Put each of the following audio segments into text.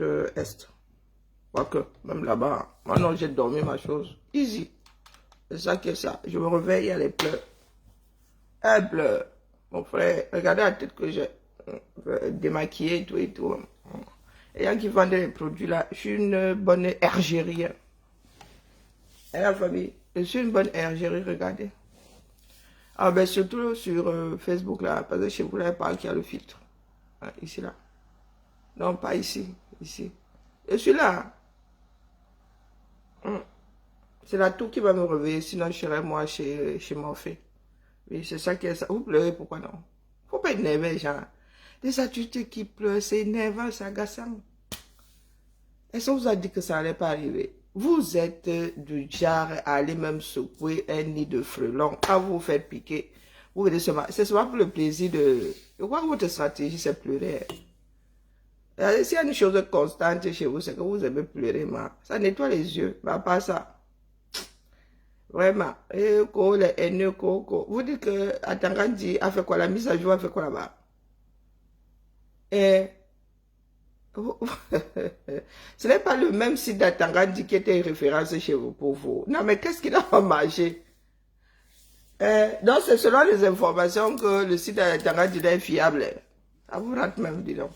est. Quoique, même là-bas, maintenant j'ai dormi ma chose. Easy. C'est ça qui est ça. Je me réveille, elle pleure. Elle pleure. Mon frère, regardez la tête que j'ai. Démaquillée et tout et tout. Et il y a qui vendent les produits là. Je suis une bonne hergérie. Et la famille, je suis une bonne hergérie, regardez. Ah ben surtout sur Facebook là, parce que chez vous là, il parle qu'il y a le filtre. Ah, ici là. Non, pas ici. Ici. Je suis là. C'est la toux qui va me réveiller, sinon je serai moi chez Morphée. Oui, c'est ça qui est ça. Vous pleurez, pourquoi non? Faut pas être énervé, genre. Des adultes qui pleurent, c'est énervant, c'est agaçant. Est-ce qu'on vous a dit que ça n'allait pas arriver? Vous êtes du genre à aller même secouer un nid de frelons. Quand vous vous faites piquer, vous venez seulement. C'est seulement pour le plaisir de... Je crois que votre stratégie, c'est pleurer. S'il y a une chose constante chez vous, c'est que vous aimez pleurer, ça nettoie les yeux, mais pas ça. Vraiment. Les haineux, vous dites que Atangandi a fait quoi? La mise à jour a fait quoi là-bas? Et ce n'est pas le même site d'Atangandi qui était une référence chez vous pour vous. Non, mais qu'est-ce qu'il a marché? Donc, c'est selon les informations que le site d'Atangandi est fiable. Ça vous rate même, dis donc.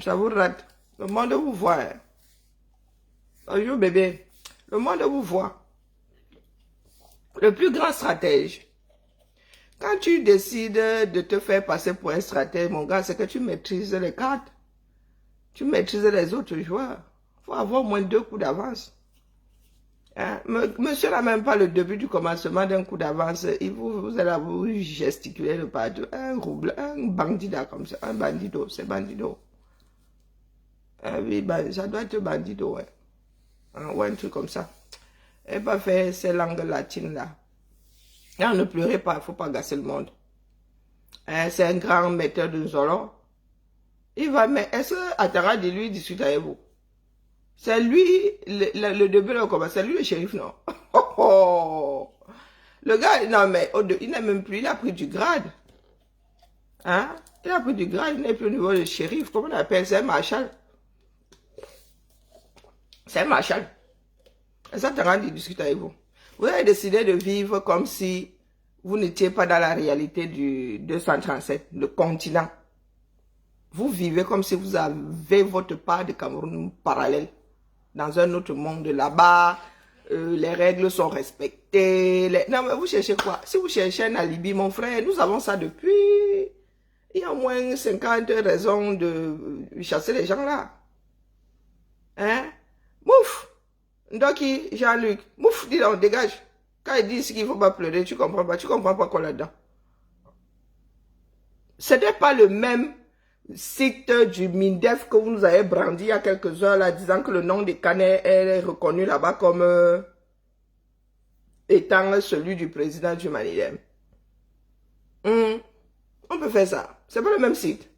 Ça vous rate. Le monde vous voit. Bonjour bébé. Le monde vous voit. Le plus grand stratège. Quand tu décides de te faire passer pour un stratège, mon gars, c'est que tu maîtrises les cartes. Tu maîtrises les autres joueurs. Il faut avoir au moins 2 coups d'avance. Hein? Monsieur n'a même pas le début du commencement d'un coup d'avance. Vous allez vous gesticuler le partout. Un rouble, un bandida comme ça. Un bandido, c'est bandido. Oui, ça doit être bandido, ouais. Ouais, un truc comme ça. Et pas faire ces langues latines-là. Et ne pleurez pas, il ne faut pas gâcher le monde. C'est un grand metteur de Zolo. Il va, mais est-ce que Atara de lui discute avec vous? C'est lui, le début de combat, c'est lui le shérif, non? Oh, oh. Le gars, non mais, il n'a même plus, il a pris du grade. Hein? Il a pris du grade, il n'est plus au niveau de shérif. Comment on appelle ça? C'est un marshal. C'est un marshal. Et ça, Atara de discute avec vous. Vous avez décidé de vivre comme si vous n'étiez pas dans la réalité du 237, le continent. Vous vivez comme si vous avez votre part de Cameroun parallèle, dans un autre monde là-bas, les règles sont respectées. Non, mais vous cherchez quoi? Si vous cherchez un alibi, mon frère, nous avons ça depuis... Il y a au moins 50 raisons de chasser les gens là. Hein? Mouf! Ndoki, Jean-Luc, mouf, dis donc, dégage. Quand ils disent qu'il ne faut pas pleurer, tu comprends pas quoi là-dedans. Ce n'est pas le même site du MINDEF que vous nous avez brandi il y a quelques heures là, disant que le nom de Canet est reconnu là-bas comme étant celui du président du Manilem. On peut faire ça. C'est pas le même site.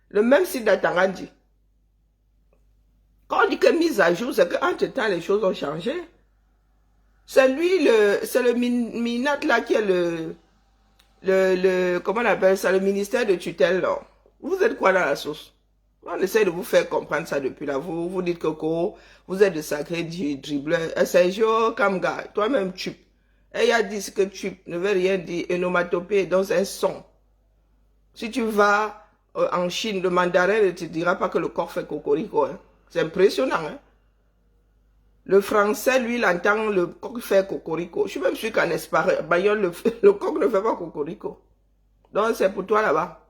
Le même site d'Atangandi. Quand on dit que mise à jour, c'est qu'entre-temps, les choses ont changé. C'est lui, c'est le Minat là qui est comment on appelle ça, le ministère de tutelle là. Vous êtes quoi dans la sauce? On essaie de vous faire comprendre ça depuis là. Vous dites que vous êtes de sacrés dribbleurs. Sergio Kamga, toi-même tu. Et il a dit que tu ne veut rien dire. Onomatopée, dans un son. Si tu vas en Chine, le mandarin ne te dira pas que le corps fait cocorico. Hein. C'est impressionnant. Hein? Le français, lui, il entend le coq faire cocorico. Je suis même sûr qu'en espagnol, le coq ne fait pas cocorico. Donc, c'est pour toi là-bas.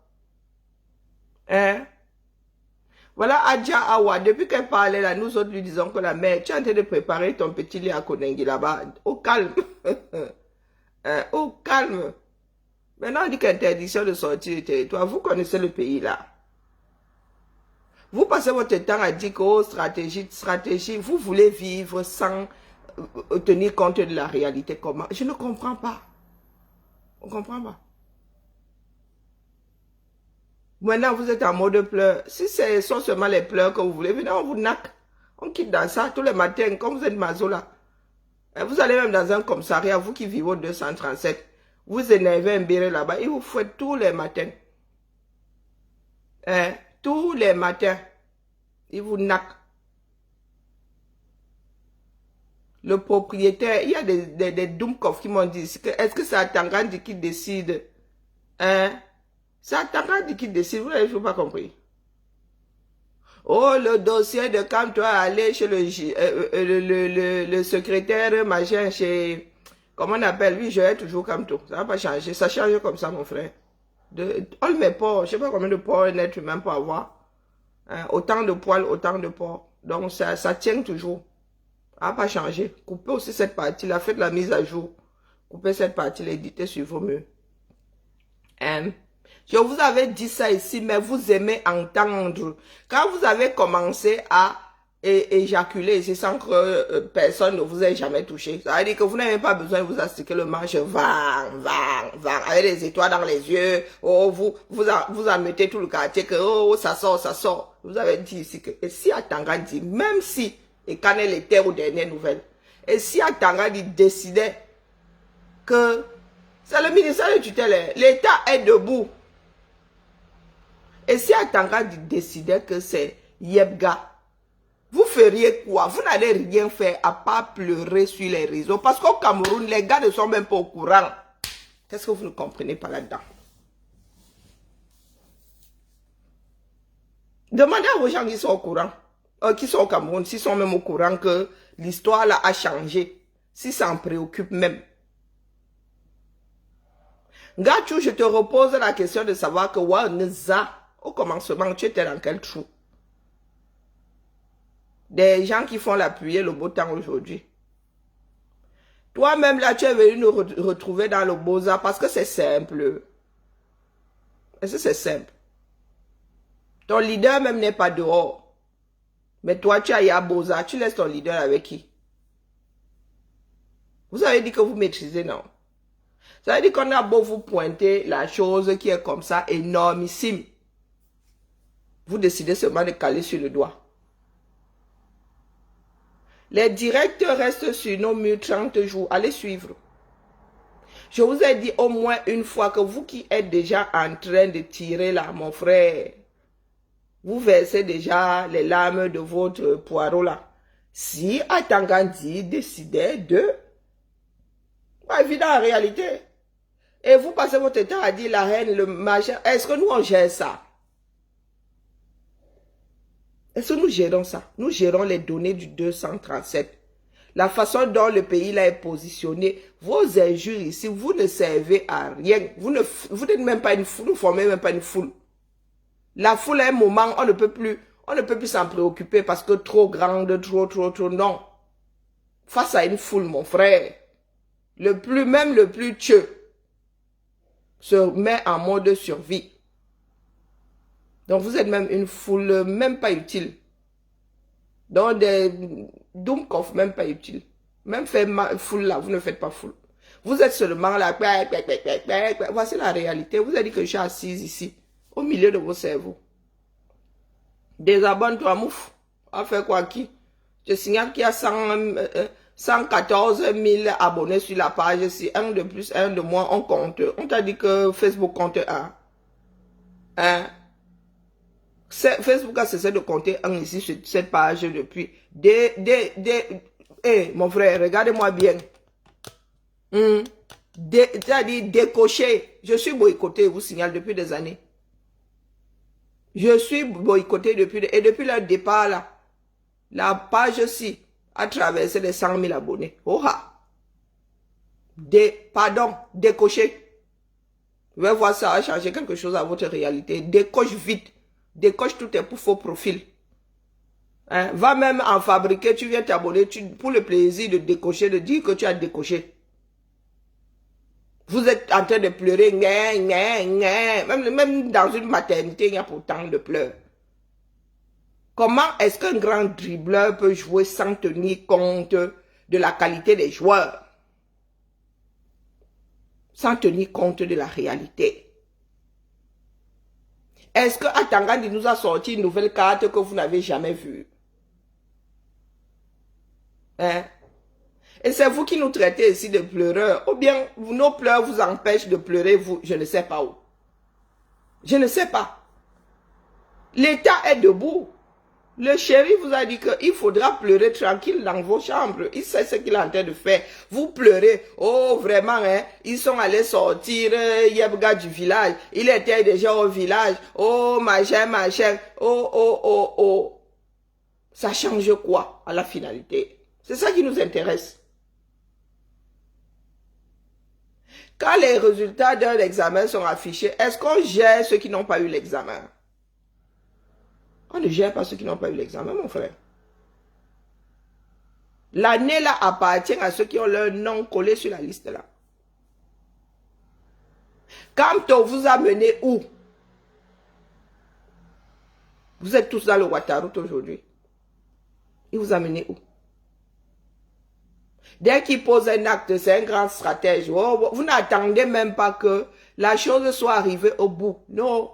Hein? Voilà Adja Awa. Depuis qu'elle parlait là, nous autres lui disons que la mère, tu es en train de préparer ton petit lit à Konengi là-bas. Au calme. Hein? Au calme. Maintenant, on dit qu'interdiction de sortir du territoire. Vous connaissez le pays là. Vous passez votre temps à dire que oh, stratégie, vous voulez vivre sans tenir compte de la réalité. Comment? Je ne comprends pas. On ne comprend pas. Maintenant, vous êtes en mode pleurs. Si ce sont seulement les pleurs que vous voulez, venez, on vous naque. On quitte dans ça tous les matins, comme vous êtes mazo là. Vous allez même dans un commissariat, vous qui vivez au 237. Vous énervez un béret là-bas, il vous fouette tous les matins. Tous les matins. Il vous naque. Le propriétaire, il y a des Dumkov qui m'ont dit, est-ce que c'est Atangandi qui décide? Hein? C'est Atangandi qui décide, vous n'avez pas compris. Oh, le dossier de quand tu es allé chez le secrétaire, machin, chez... Comment on appelle? Oui, je vais toujours comme tout. Ça va pas changer. Ça change comme ça, mon frère. On met pas, je sais pas combien de porcs un être humain peut avoir. Hein? Autant de poils, autant de porcs. Donc, ça tient toujours. Ça va pas changer. Coupez aussi cette partie-là. Faites la mise à jour. Coupez cette partie-là. Éditez sur vos murs. Hein? Je vous avais dit ça ici, mais vous aimez entendre. Quand vous avez commencé à éjaculer ici sans que personne ne vous ait jamais touché, ça veut dire que vous n'avez pas besoin de vous astiquer le manche, avec des étoiles dans les yeux. Oh, vous en mettez tout le quartier que oh, ça sort, ça sort. Vous avez dit ici que, et si Atangandi, même si, et quand elle était aux dernières nouvelles, et si Atangandi décidait que c'est le ministère de tutelle, l'État est debout. Et si Atangandi décidait que c'est Yebga, vous feriez quoi? Vous n'allez rien faire à part pleurer sur les réseaux. Parce qu'au Cameroun, les gars ne sont même pas au courant. Qu'est-ce que vous ne comprenez pas là-dedans? Demandez aux gens qui sont au courant, qui sont au Cameroun, s'ils sont même au courant que l'histoire là a changé. Si ça en préoccupe même. Gachou, je te repose la question de savoir que Waneza, au commencement, tu étais dans quel trou? Des gens qui font la pluie et le beau temps aujourd'hui. Toi-même, là, tu es venu nous retrouver dans le Beaux-Arts parce que c'est simple. Est-ce que c'est simple? Ton leader même n'est pas dehors. Mais toi, tu es à Beaux-Arts. Tu laisses ton leader avec qui? Vous avez dit que vous maîtrisez, non? Ça veut dire qu'on a beau vous pointer la chose qui est comme ça, énormissime. Vous décidez seulement de caler sur le doigt. Les directs restent sur nos murs 30 jours. Allez suivre. Je vous ai dit au moins une fois que vous qui êtes déjà en train de tirer là, mon frère, vous versez déjà les larmes de votre poireau là. Si Atangandi décidait de... Pas évident en réalité. Et vous passez votre temps à dire la reine, le machin. Est-ce que nous on gère ça? Est-ce que nous gérons ça? Nous gérons les données du 237. La façon dont le pays là est positionné. Vos injures ici, vous ne servez à rien. Vous n'êtes même pas une foule, vous ne formez même pas une foule. La foule à un moment, on ne peut plus s'en préoccuper parce que trop grande, trop, non. Face à une foule, mon frère, même le plus tueux se met en mode survie. Donc vous êtes même une foule même pas utile. Donc des Dumkov même pas utile. Même faire foule là, vous ne faites pas foule. Vous êtes seulement là. Voici la réalité. Vous avez dit que je suis assise ici, au milieu de vos cerveaux. Désabonne-toi, mouf. On fait quoi qui? Je signale qu'il y a 114 000 abonnés sur la page. Si un de plus, un de moins, on compte. On t'a dit que Facebook compte un. Hein? Facebook a cessé de compter un ici sur cette page depuis. Mon frère, regardez-moi bien. C'est-à-dire décocher. Je suis boycotté, je vous signale, depuis des années. Je suis boycotté depuis le départ là. La page-ci a traversé les 100 000 abonnés. Décocher. Vous allez voir, ça va changer quelque chose à votre réalité. Décoche vite. Décoche tous tes faux profils. Hein? Va même en fabriquer, tu viens t'abonner pour le plaisir de décocher, de dire que tu as décoché. Vous êtes en train de pleurer, même dans une maternité, il y a pourtant de pleurs. Comment est-ce qu'un grand dribbleur peut jouer sans tenir compte de la qualité des joueurs? Sans tenir compte de la réalité. Est-ce que Atangandi nous a sorti une nouvelle carte que vous n'avez jamais vue? Hein? Et c'est vous qui nous traitez ici de pleureurs. Ou bien nos pleurs vous empêchent de pleurer, vous, je ne sais pas où. Je ne sais pas. L'État est debout. Le chéri vous a dit qu'il faudra pleurer tranquille dans vos chambres. Il sait ce qu'il est en train de faire. Vous pleurez. Oh, vraiment, hein. Ils sont allés sortir Yebga du village. Il était déjà au village. Oh, machin, machin. Oh, oh, oh, oh. Ça change quoi à la finalité? C'est ça qui nous intéresse. Quand les résultats d'un examen sont affichés, est-ce qu'on gère ceux qui n'ont pas eu l'examen? On ne gère pas ceux qui n'ont pas eu l'examen, mon frère. L'année là appartient à ceux qui ont leur nom collé sur la liste là. Quand on vous a mené où? Vous êtes tous dans le Ouattara aujourd'hui. Il vous a mené où? Dès qu'il pose un acte, c'est un grand stratège. Oh, vous n'attendez même pas que la chose soit arrivée au bout. Non.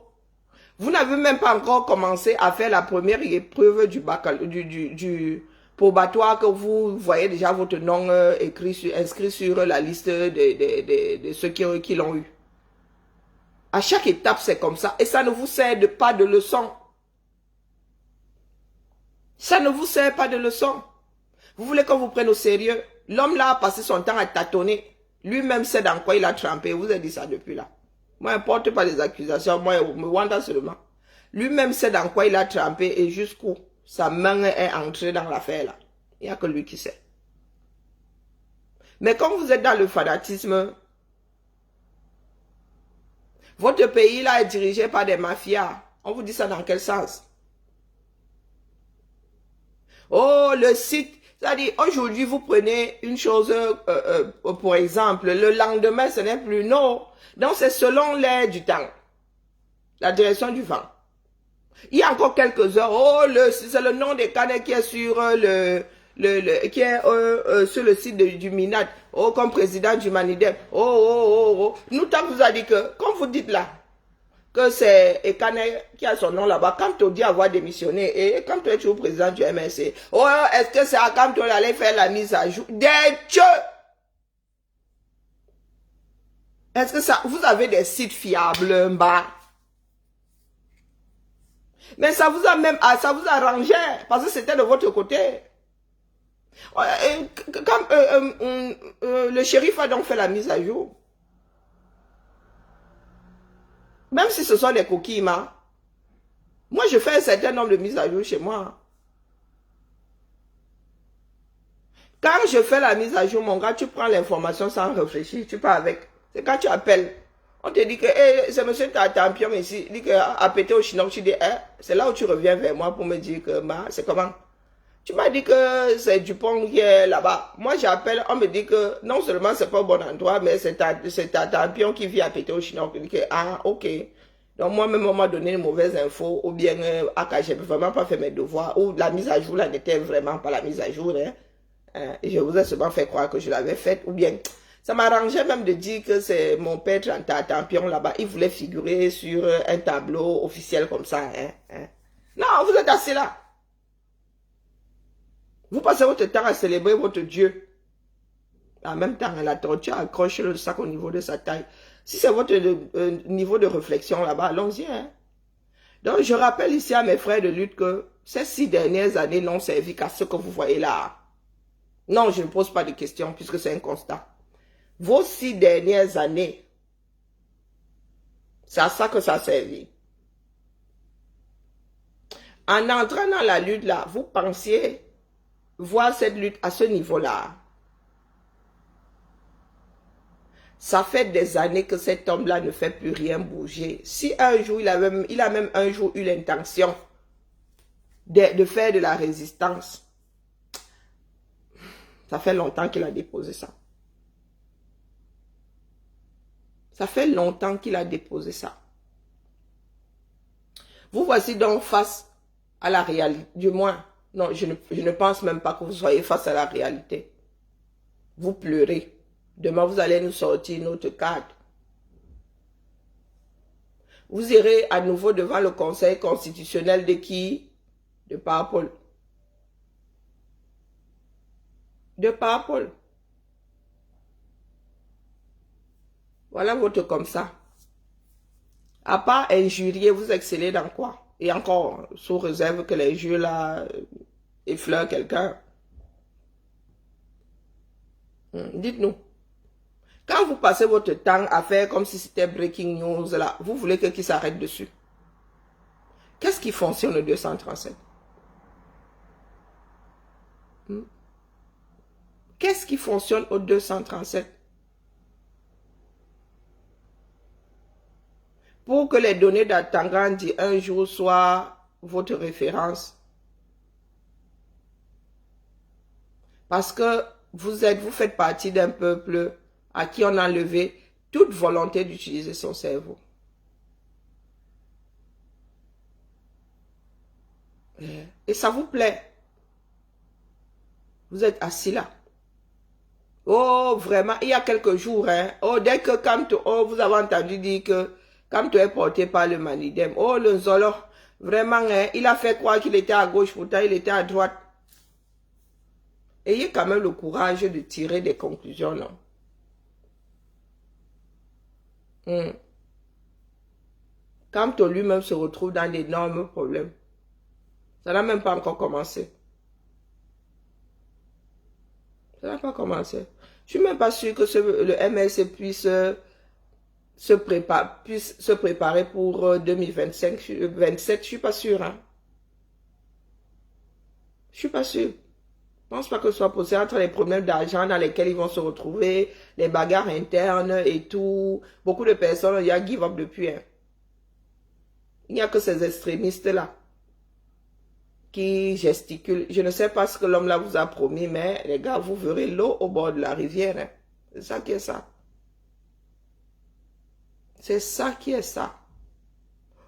Vous n'avez même pas encore commencé à faire la première épreuve du probatoire que vous voyez déjà votre nom inscrit sur la liste de ceux qui l'ont eu. À chaque étape, c'est comme ça. Et ça ne vous sert pas de leçon. Ça ne vous sert pas de leçon. Vous voulez qu'on vous prenne au sérieux? L'homme là a passé son temps à tâtonner. Lui-même sait dans quoi il a trempé. Vous avez dit ça depuis là. Moi, je ne porte pas les accusations. Moi, je me wanda seulement. Lui-même sait dans quoi il a trempé et jusqu'où sa main est entrée dans l'affaire là. Il n'y a que lui qui sait. Mais quand vous êtes dans le fanatisme, votre pays là est dirigé par des mafias. On vous dit ça dans quel sens? Oh, le site. C'est-à-dire, aujourd'hui, vous prenez une chose, pour exemple, le lendemain, ce n'est plus non. Donc, c'est selon l'air du temps, la direction du vent. Il y a encore quelques heures, oh, c'est le nom des canets qui est sur sur le site du MINAT, oh, comme président du Manidem. Oh, oh, oh, oh. Nous, tant que vous a dit que, comme vous dites là, que c'est Ekane qui a son nom là-bas, quand on dit avoir démissionné, et quand tu es toujours président du MSC, oh, est-ce que c'est à quand on allait faire la mise à jour des dieux? Est-ce que ça, vous avez des sites fiables, bah? Mais ça vous a même, ça vous a arrangé, parce que c'était de votre côté. Quand le shérif a donc fait la mise à jour, même si ce sont des coquilles, moi je fais un certain nombre de mises à jour chez moi. Quand je fais la mise à jour, mon gars, tu prends l'information sans réfléchir, tu pars avec. C'est quand tu appelles, on te dit que hey, c'est monsieur Tatampion ici, il dit que à péter au chinois, tu dis, c'est là où tu reviens vers moi pour me dire que c'est comment? Tu m'as dit que c'est Dupont qui est là-bas. Moi, j'appelle, on me dit que non seulement c'est pas au bon endroit, mais c'est Tatampion qui vit à péter au chinois. Je dis que, ok. Donc, moi-même, on m'a donné une mauvaise info, ou bien, j'ai vraiment pas fait mes devoirs, ou la mise à jour, là, n'était vraiment pas la mise à jour, et je vous ai seulement fait croire que je l'avais faite, ou bien, ça m'arrangeait même de dire que c'est mon père Tatampion là-bas, il voulait figurer sur un tableau officiel comme ça, Non, vous êtes assis là. Vous passez votre temps à célébrer votre Dieu. En même temps, la tortue accroche le sac au niveau de sa taille. Si c'est votre niveau de réflexion là-bas, allons-y. Donc, je rappelle ici à mes frères de lutte que ces 6 dernières années n'ont servi qu'à ce que vous voyez là. Non, je ne pose pas de questions puisque c'est un constat. Vos 6 dernières années, c'est à ça que ça a servi. En entrant dans la lutte là, vous pensiez voir cette lutte à ce niveau-là. Ça fait des années que cet homme-là ne fait plus rien bouger. Si un jour, il a même un jour eu l'intention de faire de la résistance, ça fait longtemps qu'il a déposé ça. Ça fait longtemps qu'il a déposé ça. Vous voici donc face à la réalité. Du moins, non, je ne pense même pas que vous soyez face à la réalité. Vous pleurez. Demain, vous allez nous sortir notre carte. Vous irez à nouveau devant le Conseil constitutionnel de qui? De Parapol. De Parapol. Voilà votre comme ça. À part injurier, vous excellez dans quoi? Et encore, sous réserve que les jeux là effleurent quelqu'un. Dites-nous. Quand vous passez votre temps à faire comme si c'était breaking news là, vous voulez que qui s'arrête dessus? Qu'est-ce qui fonctionne au 237? Qu'est-ce qui fonctionne au 237? Pour que les données d'Atangandi un jour soient votre référence. Parce que vous faites partie d'un peuple à qui on a enlevé toute volonté d'utiliser son cerveau. Et ça vous plaît. Vous êtes assis là. Oh, vraiment, il y a quelques jours, hein. Oh, dès que vous avez entendu dire que Kamto est porté par le Manidem. Oh, le Nzolo, vraiment, hein, il a fait croire qu'il était à gauche, pourtant il était à droite. Ayez quand même le courage de tirer des conclusions, non? Kamto lui-même se retrouve dans d'énormes problèmes. Ça n'a même pas encore commencé. Ça n'a pas commencé. Je suis même pas sûr que le MLC puisse se préparer pour 2025, 2027. Je suis pas sûr. Hein? Je suis pas sûr. Je pense pas que ce soit possible entre les problèmes d'argent dans lesquels ils vont se retrouver, les bagarres internes et tout. Beaucoup de personnes, il y a give up depuis. Hein. Il n'y a que ces extrémistes-là qui gesticulent. Je ne sais pas ce que l'homme là vous a promis, mais les gars, vous verrez l'eau au bord de la rivière. Hein. C'est ça qui est ça. C'est ça qui est ça.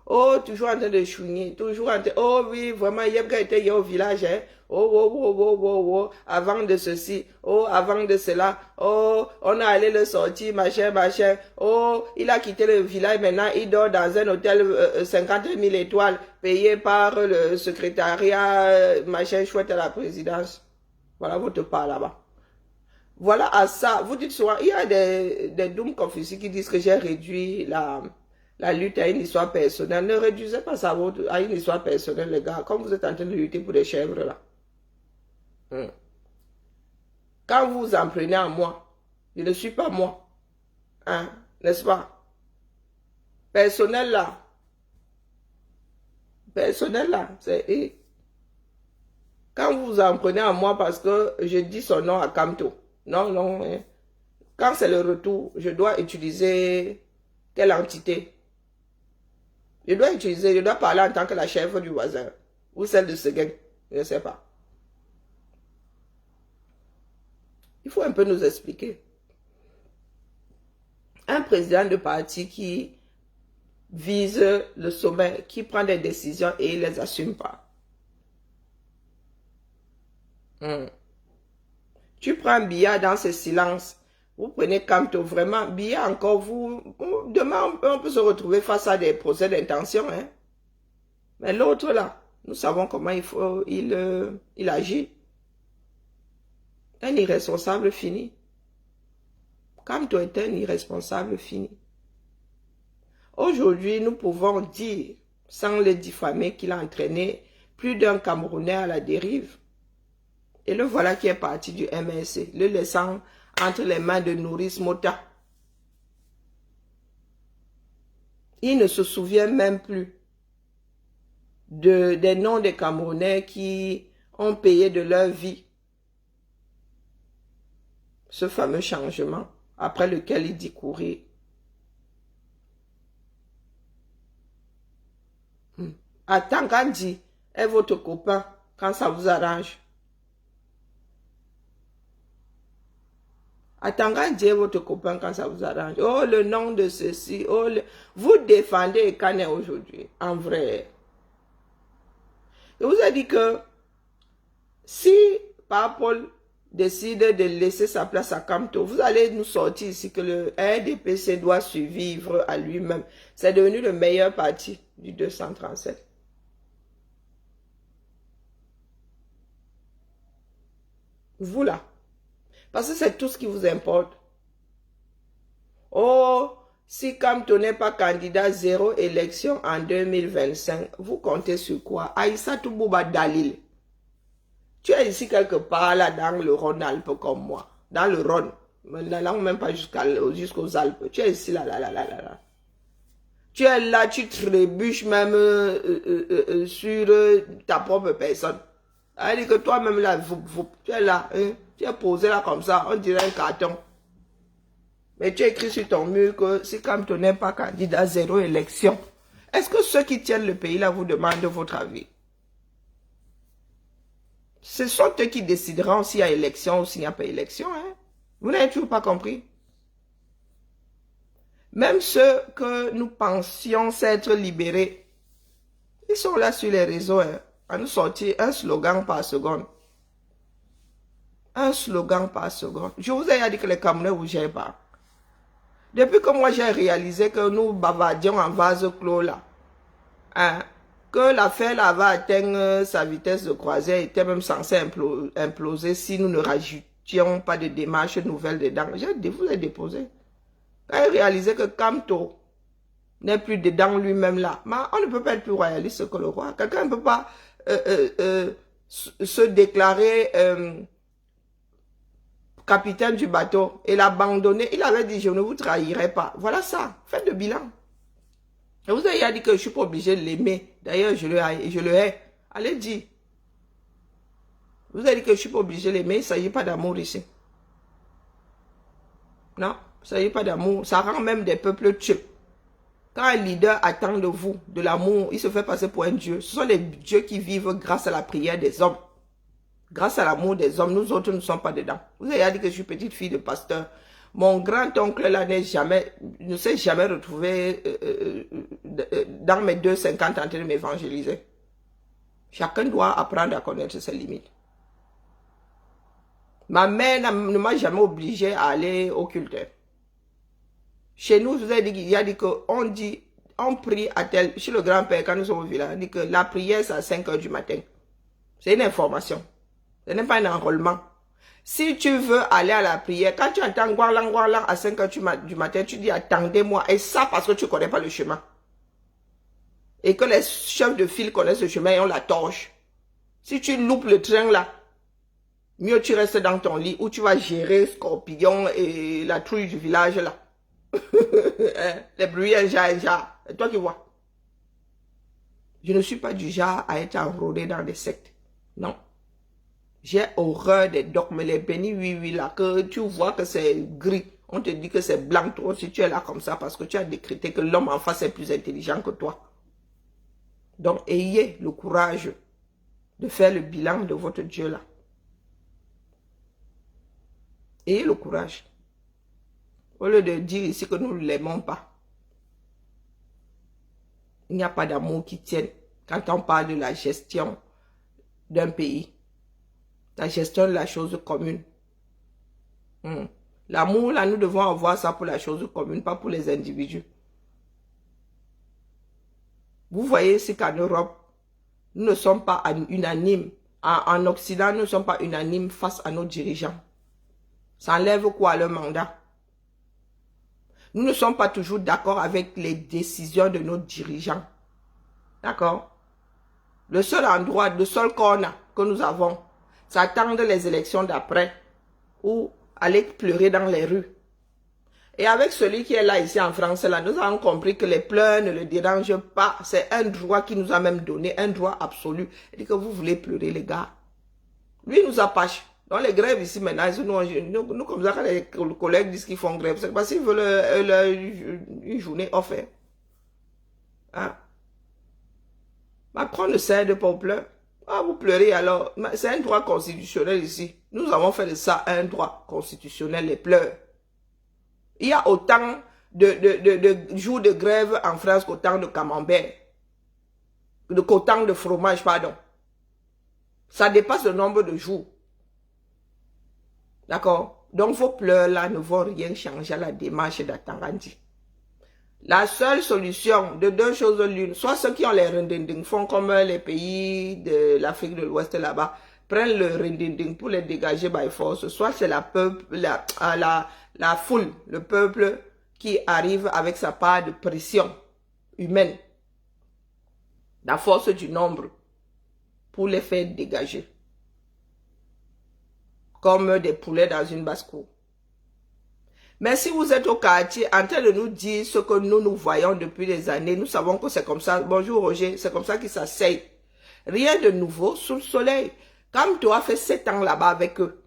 Oh, toujours en train de chouiner, toujours en train... Oh oui, vraiment, Yebga était hier au village, hein. Oh, oh, oh, oh, oh, oh, avant de ceci, oh, avant de cela, oh, on a allé le sortir, machin, machin, oh, il a quitté le village, maintenant, il dort dans un hôtel 50 000 étoiles, payé par le secrétariat, machin, chouette à la présidence. Voilà votre part là-bas. Voilà à ça, vous dites souvent, il y a des Doom Confucius qui disent que j'ai réduit la lutte à une histoire personnelle. Ne réduisez pas ça à une histoire personnelle, les gars, comme vous êtes en train de lutter pour des chèvres là. Quand vous vous en prenez à moi, je ne suis pas moi. Hein, n'est-ce pas? Personnel là. Personnel là, c'est... Quand vous vous en prenez à moi parce que je dis son nom à Kamto. Non, non. Hein. Quand c'est le retour, je dois utiliser quelle entité? Je dois parler en tant que la chèvre du voisin. Ou celle de Seguin. Je ne sais pas. Il faut un peu nous expliquer. Un président de parti qui vise le sommet, qui prend des décisions et il ne les assume pas. Tu prends Biya dans ce silence. Vous prenez Kamto, vraiment, Biya encore, demain on peut se retrouver face à des procès d'intention. Hein? Mais l'autre là, nous savons comment il agit. Un irresponsable fini. Kamto est un irresponsable fini. Aujourd'hui, nous pouvons dire, sans le diffamer, qu'il a entraîné plus d'un Camerounais à la dérive. Et le voilà qui est parti du MLC, le laissant entre les mains de Nourrice Mota. Il ne se souvient même plus des noms des Camerounais qui ont payé de leur vie ce fameux changement après lequel il dit courir. Atangandi est votre copain quand ça vous arrange. Atangandi est votre copain quand ça vous arrange. Oh, le nom de ceci. Oh, vous défendez Ekane aujourd'hui, en vrai. Je vous ai dit que si Paul décide de laisser sa place à Kamto, vous allez nous sortir ici que le RDPC doit survivre à lui-même. C'est devenu le meilleur parti du 237. Vous là. Parce que c'est tout ce qui vous importe. Oh, Si Kamto n'est pas candidat, zéro élection en 2025, vous comptez sur quoi? Aïssatou Bouba Dalil. Tu es ici quelque part là dans le Rhône-Alpes comme moi. Dans le Rhône. N'allant même pas jusqu'aux Alpes. Tu es ici là. Tu es là, tu trébuches même sur ta propre personne. C'est-à-dire que toi-même là, tu es là. Hein? Tu es posé là comme ça. On dirait un carton. Mais tu as écrit sur ton mur que si Kamto n'est pas candidat, zéro élection. Est-ce que ceux qui tiennent le pays là vous demandent votre avis? Ce sont eux qui décideront s'il y a élection ou s'il n'y a pas élection. Hein? Vous n'avez toujours pas compris? Même ceux que nous pensions s'être libérés, ils sont là sur les réseaux hein, à nous sortir un slogan par seconde. Un slogan par seconde. Je vous ai dit que les Camerounais ne vous gèrent pas. Depuis que moi j'ai réalisé que nous bavardions en vase clos là, hein, que l'affaire là va atteindre sa vitesse de croisière, était même censé imploser si nous ne rajoutions pas de démarches nouvelles dedans. Je vous ai déposé. Quand j'ai réalisé que Kamto n'est plus dedans lui-même là, mais on ne peut pas être plus royaliste que le roi. Quelqu'un ne peut pas se déclarer capitaine du bateau et l'abandonner. Il avait dit, je ne vous trahirai pas. Voilà ça. Faites le bilan. Et vous avez dit que je ne suis pas obligé de l'aimer. D'ailleurs, je le hais. Allez dire. Vous avez dit que je ne suis pas obligé de l'aimer. Il ne s'agit pas d'amour ici. Non, il ne s'agit pas d'amour. Ça rend même des peuples tueux. Quand un leader attend de vous de l'amour, il se fait passer pour un dieu. Ce sont les dieux qui vivent grâce à la prière des hommes. Grâce à l'amour des hommes, nous autres ne sommes pas dedans. Vous avez dit que je suis petite fille de pasteur. Mon grand-oncle là ne s'est jamais retrouvé dans mes 2,50 en train de m'évangéliser. Chacun doit apprendre à connaître ses limites. Ma mère ne m'a jamais obligé à aller au culte. Chez nous, je vous ai dit qu'il y a dit on prie à tel, chez le grand-père, quand nous sommes au village, on dit que la prière c'est à 5 h du matin. C'est une information. Ce n'est pas un enrôlement. Si tu veux aller à la prière, quand tu entends Gouarlang à 5 h du matin, tu dis attendez-moi. Et ça parce que tu ne connais pas le chemin. Et que les chefs de file connaissent le chemin et ont la torche. Si tu loupes le train là, mieux tu restes dans ton lit où tu vas gérer Scorpion et la trouille du village là. Les bruits un genre. Et toi qui vois. Je ne suis pas du genre à être enrôlé dans des sectes. Non. J'ai horreur des dogmes, les bénis, oui, là, que tu vois que c'est gris. On te dit que c'est blanc, toi aussi tu es là comme ça parce que tu as décrété que l'homme en face est plus intelligent que toi. Donc, ayez le courage de faire le bilan de votre Dieu là. Ayez le courage. Au lieu de dire ici que nous ne l'aimons pas. Il n'y a pas d'amour qui tienne quand on parle de la gestion d'un pays. La gestion de la chose commune. L'amour, là, nous devons avoir ça pour la chose commune, pas pour les individus. Vous voyez, c'est qu'en Europe, nous ne sommes pas unanimes. En Occident, nous ne sommes pas unanimes face à nos dirigeants. Ça enlève quoi leur mandat? Nous ne sommes pas toujours d'accord avec les décisions de nos dirigeants. D'accord? Le seul endroit, le seul corner que nous avons, c'est attendre les élections d'après ou aller pleurer dans les rues. Et avec celui qui est là ici en France, là, nous avons compris que les pleurs ne le dérangent pas. C'est un droit qui nous a même donné, un droit absolu. Il dit que vous voulez pleurer, les gars. Lui, il nous apache. Donc les grèves ici maintenant, nous comme ça, quand les collègues disent qu'ils font grève, c'est parce qu'ils veulent une journée offerte. Hein? Macron ne cède pas aux pleurs. Ah, vous pleurez alors. C'est un droit constitutionnel ici. Nous avons fait de ça un droit constitutionnel, les pleurs. Il y a autant de jours de grève en France qu'autant de camembert. Qu'autant de fromage, pardon. Ça dépasse le nombre de jours. D'accord? Donc vos pleurs là ne vont rien changer à la démarche d'Atarandi. La seule solution de deux choses l'une, soit ceux qui ont les rendinding font comme les pays de l'Afrique de l'Ouest là-bas, prennent le rendinding pour les dégager by force, soit c'est la foule, le peuple qui arrive avec sa part de pression humaine, la force du nombre, pour les faire dégager. Comme des poulets dans une basse-cour. Mais si vous êtes au quartier en train de nous dire ce que nous voyons depuis des années, nous savons que c'est comme ça. Bonjour Roger, c'est comme ça qu'ils s'asseyent. Rien de nouveau sous le soleil. Comme tu as fait 7 ans là-bas avec eux,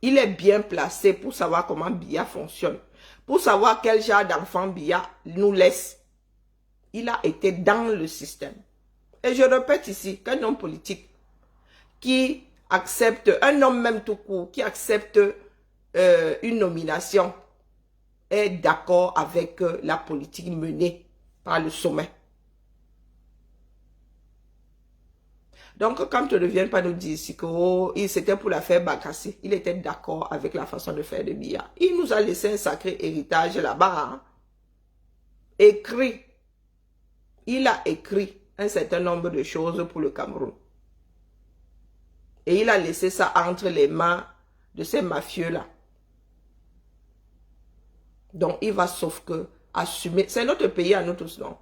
il est bien placé pour savoir comment Biya fonctionne. Pour savoir quel genre d'enfant Biya nous laisse. Il a été dans le système. Et je répète ici qu'un homme politique qui accepte, un homme même tout court, qui accepte une nomination est d'accord avec la politique menée par le sommet. Donc, quand tu ne viens pas nous dire ici que oh, c'était pour la faire Bakassi, il était d'accord avec la façon de faire de Biya. Il nous a laissé un sacré héritage là-bas. Hein? Écrit. Il a écrit un certain nombre de choses pour le Cameroun. Et il a laissé ça entre les mains de ces mafieux-là. Donc, il va sauf que assumer. C'est notre pays à nous tous, non?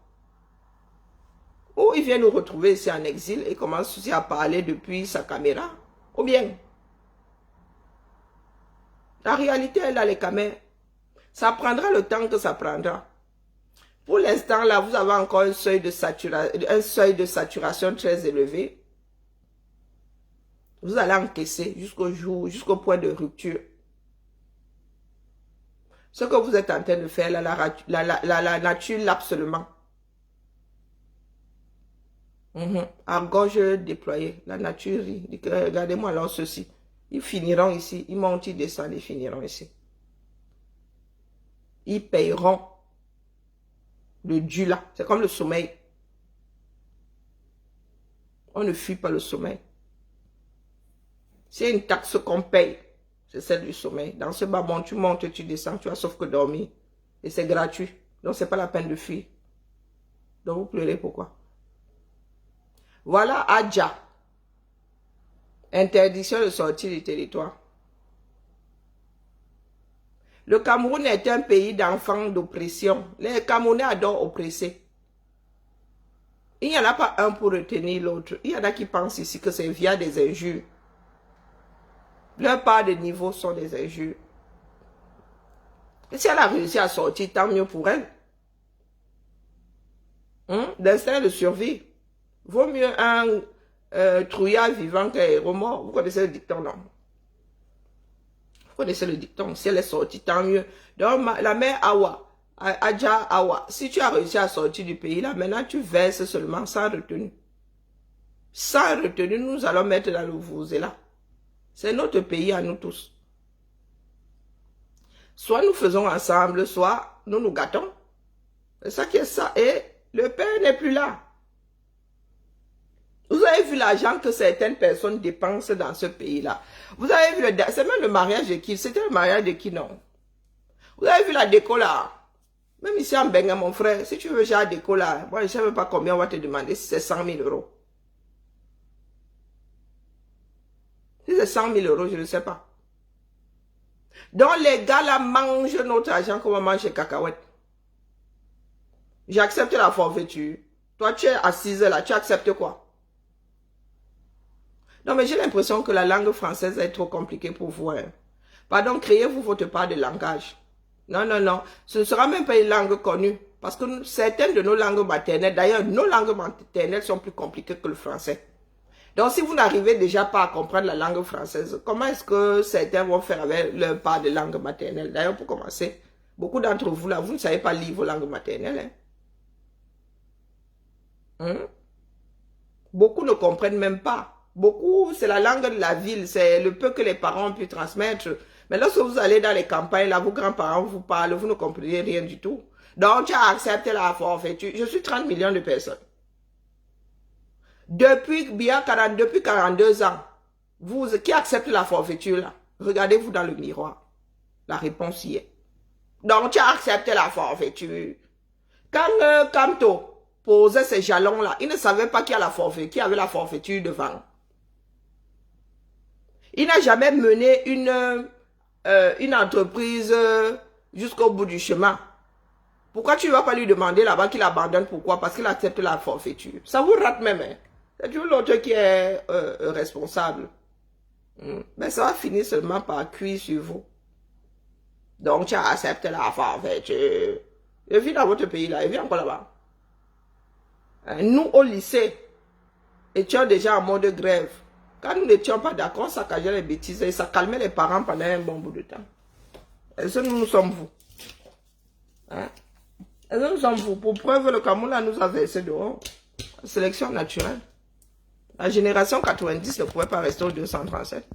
Ou il vient nous retrouver ici en exil et commence aussi à parler depuis sa caméra. Ou bien, la réalité, elle a les caméras. Ça prendra le temps que ça prendra. Pour l'instant, là, vous avez encore un seuil de saturation très élevé. Vous allez encaisser jusqu'au jour, jusqu'au point de rupture. Ce que vous êtes en train de faire, là, la nature l'absolument. À gorge déployée, la nature rit. Regardez-moi alors ceci. Ils finiront ici. Ils montent, ils descendent, ils finiront ici. Ils payeront le dû là. C'est comme le sommeil. On ne fuit pas le sommeil. C'est une taxe qu'on paye. C'est celle du sommeil. Dans ce bas-bon, tu montes, tu descends, tu as sauf que dormir. Et c'est gratuit. Donc, ce n'est pas la peine de fuir. Donc, vous pleurez pourquoi? Voilà Adja. Interdiction de sortir du territoire. Le Cameroun est un pays d'enfants d'oppression. Les Camerounais adorent oppresser. Il n'y en a pas un pour retenir l'autre. Il y en a qui pensent ici que c'est via des injures. Leur part de niveau sont des injures. Et si elle a réussi à sortir, tant mieux pour elle. D'instinct de survie. Vaut mieux un trouillard vivant qu'un héros mort. Vous connaissez le dicton, non? Vous connaissez le dicton. Si elle est sortie, tant mieux. Donc, la mère Awa, Adja Awa, si tu as réussi à sortir du pays, là, maintenant tu verses seulement sans retenue. Sans retenue, nous allons mettre dans le Vuvuzela. C'est notre pays à nous tous. Soit nous faisons ensemble, soit nous nous gâtons. C'est ça qui est ça. Et le père n'est plus là. Vous avez vu l'argent que certaines personnes dépensent dans ce pays-là. Vous avez vu, c'est même le mariage de qui? C'était le mariage de qui, non? Vous avez vu la déco là? Même ici en Benga, mon frère, si tu veux genre déco là, moi je ne sais même pas combien on va te demander, si c'est 100 000 euros. Si c'est 100 000 euros, je ne sais pas. Donc les gars là mangent notre argent comme on mange chez Cacahuètes. J'accepte la forfaiture. Toi tu es assise là, tu acceptes quoi? Non, mais j'ai l'impression que la langue française est trop compliquée pour vous. Hein. Pardon, créez-vous votre part de langage. Non, non, non. Ce ne sera même pas une langue connue. Parce que certaines de nos langues maternelles, d'ailleurs, nos langues maternelles sont plus compliquées que le français. Donc, si vous n'arrivez déjà pas à comprendre la langue française, comment est-ce que certains vont faire avec leur part de langue maternelle? D'ailleurs, pour commencer, beaucoup d'entre vous, là, vous ne savez pas lire vos langues maternelles. Hein? Beaucoup ne comprennent même pas. Beaucoup, c'est la langue de la ville, c'est le peu que les parents ont pu transmettre. Mais lorsque vous allez dans les campagnes, là, vos grands-parents vous parlent, vous ne comprenez rien du tout. Donc, tu as accepté la forfaiture. Je suis 30 millions de personnes. Depuis 42 ans, vous qui acceptez la forfaiture, là, regardez-vous dans le miroir. La réponse y est. Donc, tu as accepté la forfaiture. Quand Kamto posait ces jalons-là, il ne savait pas qui avait la forfaiture devant. Il n'a jamais mené une entreprise jusqu'au bout du chemin. Pourquoi tu ne vas pas lui demander là-bas qu'il abandonne? Pourquoi? Parce qu'il accepte la forfaiture. Ça vous rate même. Hein? C'est toujours l'autre qui est responsable. Mais ça va finir seulement par cuire sur vous. Donc, tu acceptes la forfaiture. Je vis dans votre pays là, je vis encore là-bas. Nous, au lycée, étions déjà en mode grève. Quand nous n'étions pas d'accord, ça saccageait les bêtises et ça calmait les parents pendant un bon bout de temps. Et ça, nous sommes vous. Hein? Et ça, nous sommes vous. Pour preuve, le Cameroun là, nous a versé dehors. Sélection naturelle. La génération 90 ne pouvait pas rester au 237.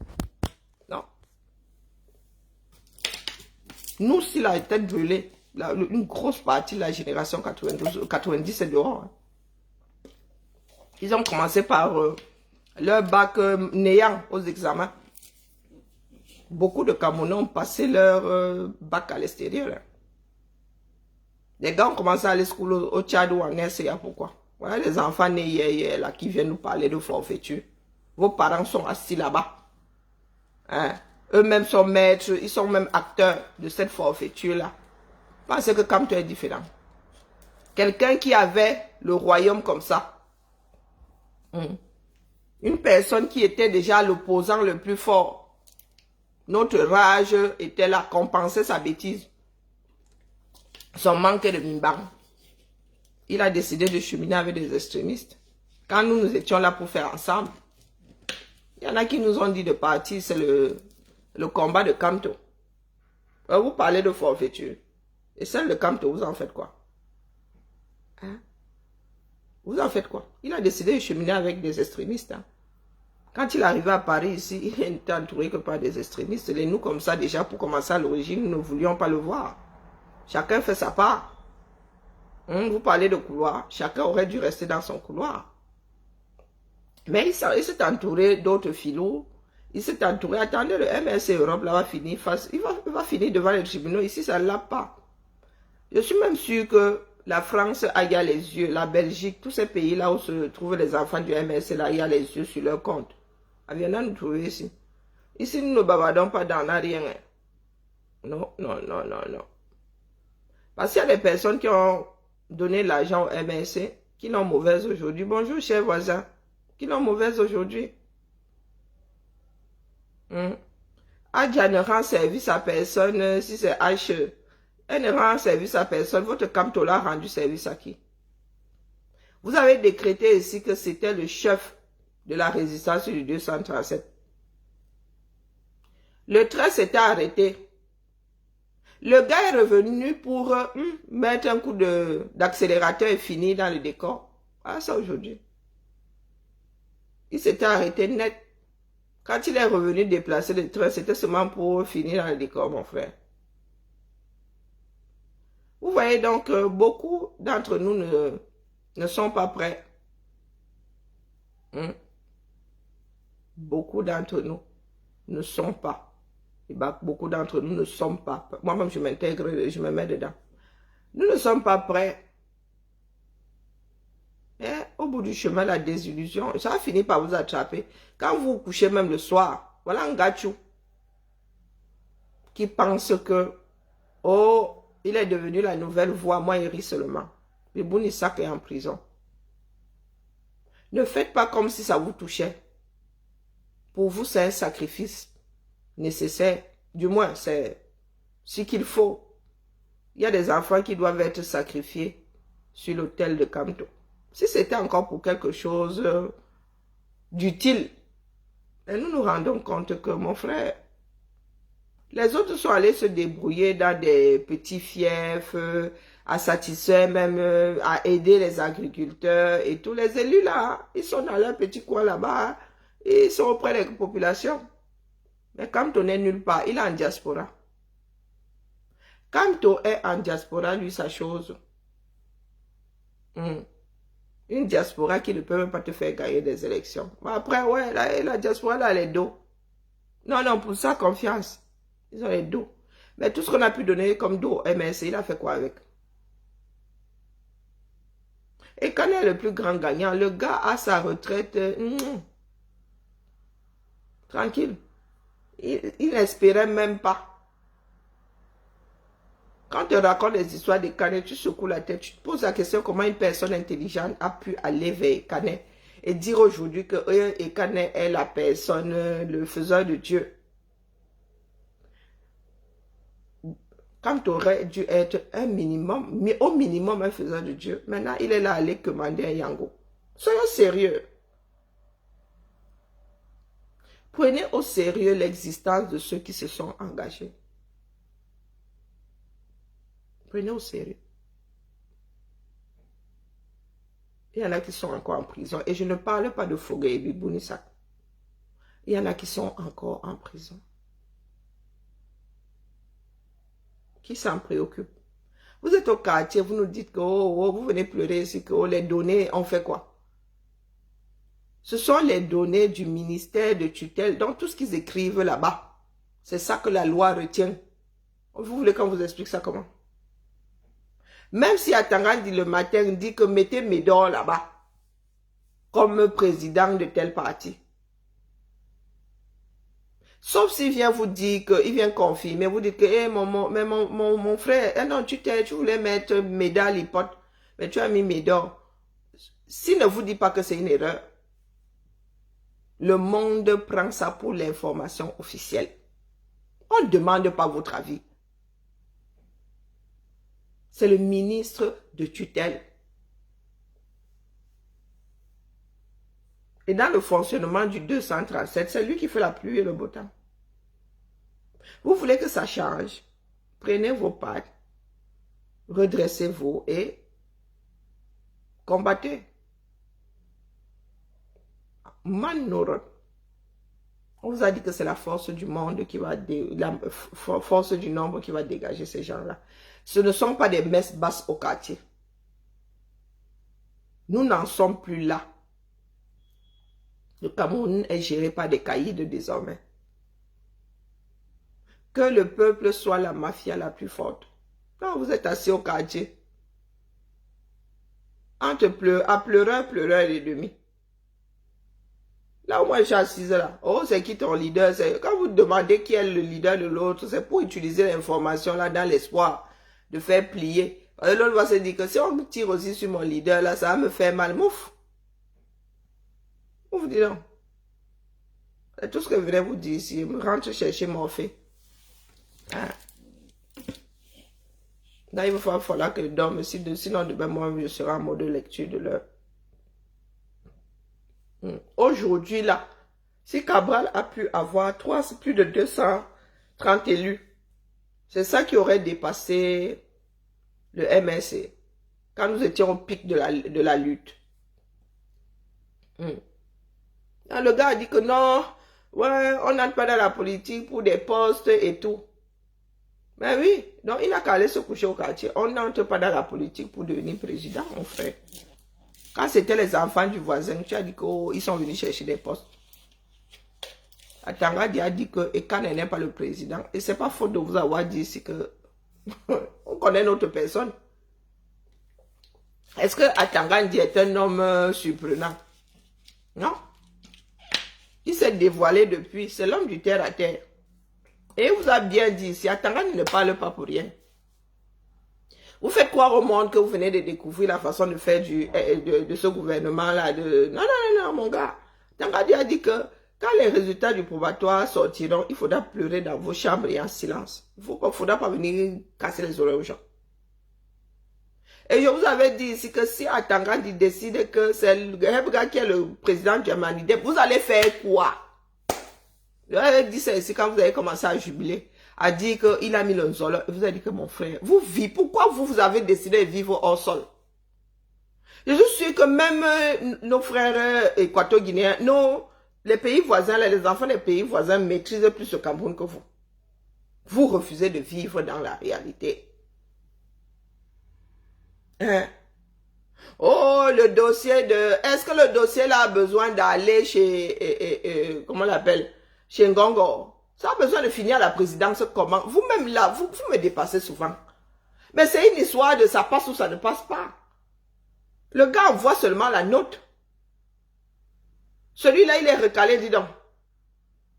Non. Nous, s'il a été brûlé, une grosse partie de la génération 90 est dehors. Hein. Ils ont commencé par leur bac néant aux examens. Beaucoup de Camerounais ont passé leur bac à l'extérieur. Hein. Les gars ont commencé à aller au Tchad ou en RCA. Pourquoi? Voilà les enfants nés hier là, qui viennent nous parler de forfaiture. Vos parents sont assis là-bas. Hein? Eux-mêmes sont maîtres, ils sont même acteurs de cette forfaiture-là. Pensez que Kamto est différent. Quelqu'un qui avait le royaume comme ça. Une personne qui était déjà l'opposant le plus fort. Notre rage était là, compensait sa bêtise. Son manque de mimban. Il a décidé de cheminer avec des extrémistes. Quand nous étions là pour faire ensemble, il y en a qui nous ont dit de partir, c'est le combat de Kamto. Vous parlez de forfaiture. Et celle de Kamto, vous en faites quoi? Hein? Vous en faites quoi? Il a décidé de cheminer avec des extrémistes. Hein? Quand il arrivait à Paris ici, il n'était entouré que par des extrémistes. Et nous, comme ça, déjà, pour commencer à l'origine, nous ne voulions pas le voir. Chacun fait sa part. Vous parlez de couloir. Chacun aurait dû rester dans son couloir. Mais il s'est entouré d'autres filous. Il s'est entouré. Attendez, le MSC Europe là, va finir il va finir devant les tribunaux. Ici, ça ne l'a pas. Je suis même sûr que la France a les yeux, la Belgique, tous ces pays-là où se trouvent les enfants du MSC, là, il y a les yeux sur leur compte. Viens nous trouver ici. Ici, nous ne bavardons pas dans rien. Non, non, non, non, non. Parce qu'il y a des personnes qui ont donné l'argent au MSC, qui l'ont mauvaise aujourd'hui. Bonjour, chers voisins. Qui l'ont mauvaise aujourd'hui. Adja ne rend service à personne si c'est H. Elle ne rend service à personne. Votre Kamtola a rendu service à qui? Vous avez décrété ici que c'était le chef de la résistance du 237. Le train s'était arrêté. Le gars est revenu pour mettre un coup d'accélérateur et finir dans le décor. Ah, ça aujourd'hui. Il s'était arrêté net. Quand il est revenu déplacer le train, c'était seulement pour finir dans le décor, mon frère. Vous voyez donc, beaucoup d'entre nous ne sont pas prêts. Beaucoup d'entre nous ne sont pas. Et beaucoup d'entre nous ne sommes pas prêts. Moi-même, je m'intègre, je me mets dedans. Nous ne sommes pas prêts. Et au bout du chemin, la désillusion, ça va finir par vous attraper. Quand vous vous couchez même le soir, voilà un gâchou qui pense que, oh, il est devenu la nouvelle voix, moi, il rit seulement. Le Bounisak est en prison. Ne faites pas comme si ça vous touchait. Pour vous, c'est un sacrifice nécessaire. Du moins, c'est ce qu'il faut. Il y a des enfants qui doivent être sacrifiés sur l'autel de Kamto. Si c'était encore pour quelque chose d'utile, nous nous rendons compte que, mon frère, les autres sont allés se débrouiller dans des petits fiefs, à satisfaire même, à aider les agriculteurs et tous les élus là. Ils sont dans leur petit coin là-bas, ils sont auprès des populations. Mais Kamto n'est nulle part, il est en diaspora. Kamto est en diaspora, lui, sa chose. Une diaspora qui ne peut même pas te faire gagner des élections. Mais après, ouais, la diaspora, là, elle est dos. Non, non, pour ça, confiance. Ils ont les dos. Mais tout ce qu'on a pu donner comme dos, MSC, il a fait quoi avec? Et quand il est le plus grand gagnant, le gars a sa retraite tranquille. Il n'espérait même pas. Quand tu racontes des histoires de Canet, tu secoues la tête, tu te poses la question comment une personne intelligente a pu aller vers Canet et dire aujourd'hui que Canet est la personne, le faiseur de Dieu. Quand tu aurais dû être un minimum, mais au minimum un faiseur de Dieu, maintenant il est là à aller commander un Yango. Soyons sérieux. Prenez au sérieux l'existence de ceux qui se sont engagés. Prenez au sérieux. Il y en a qui sont encore en prison. Et je ne parle pas de Fogué et Bibounisak. Il y en a qui sont encore en prison. Qui s'en préoccupe? Vous êtes au quartier, vous nous dites que vous venez pleurer ici, que les données, on fait quoi? Ce sont les données du ministère de tutelle, donc tout ce qu'ils écrivent là-bas. C'est ça que la loi retient. Vous voulez qu'on vous explique ça comment? Même si Atangandi le matin dit que mettez Médor là-bas, comme président de tel parti. Sauf s'il vient vous dire qu'il vient confirmer, vous dites que mon frère, non, tu voulais mettre Médor l'hypothèse, mais tu as mis Médor. S'il ne vous dit pas que c'est une erreur, le monde prend ça pour l'information officielle. On ne demande pas votre avis. C'est le ministre de tutelle. Et dans le fonctionnement du 237, c'est lui qui fait la pluie et le beau temps. Vous voulez que ça change? Prenez vos pattes, redressez-vous et combattez. Mannorot. On vous a dit que c'est la force du monde qui va, la force du nombre qui va dégager ces gens-là. Ce ne sont pas des messes basses au quartier. Nous n'en sommes plus là. Le Cameroun est géré par des caïds désormais. Que le peuple soit la mafia la plus forte. Quand vous êtes assis au quartier, entre pleureur et demi. Là où moi je suis assise là, oh c'est qui ton leader? Quand vous demandez qui est le leader de l'autre, c'est pour utiliser l'information là dans l'espoir de faire plier. L'autre va se dire que si on me tire aussi sur mon leader là, ça va me faire mal. Mouf. Vous dites non. C'est tout ce que je voulais vous dire ici. Je me rentre chercher mon fait. Hein? Là, il va falloir que je dorme. Sinon, demain, moi, je serai en mode lecture de l'heure. Aujourd'hui, là, si Cabral a pu avoir plus de 230 élus, c'est ça qui aurait dépassé le MSC quand nous étions au pic de la lutte. Le gars a dit que non, ouais, on n'entre pas dans la politique pour des postes et tout. Mais oui, donc il n'a qu'à aller se coucher au quartier. On n'entre pas dans la politique pour devenir président, mon frère. Quand c'était les enfants du voisin, tu as dit qu'ils sont venus chercher des postes. Atangadi a dit que Ekane n'est pas le président. Et c'est pas faute de vous avoir dit ici que on connaît notre personne. Est-ce que Atangadi est un homme surprenant? Non. Il s'est dévoilé depuis. C'est l'homme du terre à terre. Et il vous a bien dit ici, Atangadi ne parle pas pour rien. Vous faites croire au monde que vous venez de découvrir la façon de faire de ce gouvernement-là. Non, mon gars. Atangadi a dit que quand les résultats du probatoire sortiront, il faudra pleurer dans vos chambres et en silence. Il ne faudra pas venir casser les oreilles aux gens. Et je vous avais dit ici que si Atangadi décide que c'est le gars qui est le président du Yamanide, vous allez faire quoi? Je vous avais dit ça ici quand vous avez commencé à jubiler, à dire qu'il a mis le sol. Vous avez dit que mon frère, vous vivez, pourquoi vous avez décidé de vivre hors sol? Je suis sûr que même nos frères équato-guinéens, les pays voisins, les enfants des pays voisins maîtrisent plus le Cameroun que vous. Vous refusez de vivre dans la réalité. Hein? Oh, le dossier de... Est-ce que le dossier là a besoin d'aller chez... comment on l'appelle? Chez Ngongo? Ça a besoin de finir à la présidence comment? Vous-même là, vous me dépassez souvent. Mais c'est une histoire de ça passe ou ça ne passe pas. Le gars envoie seulement la note. Celui-là, il est recalé, dis donc.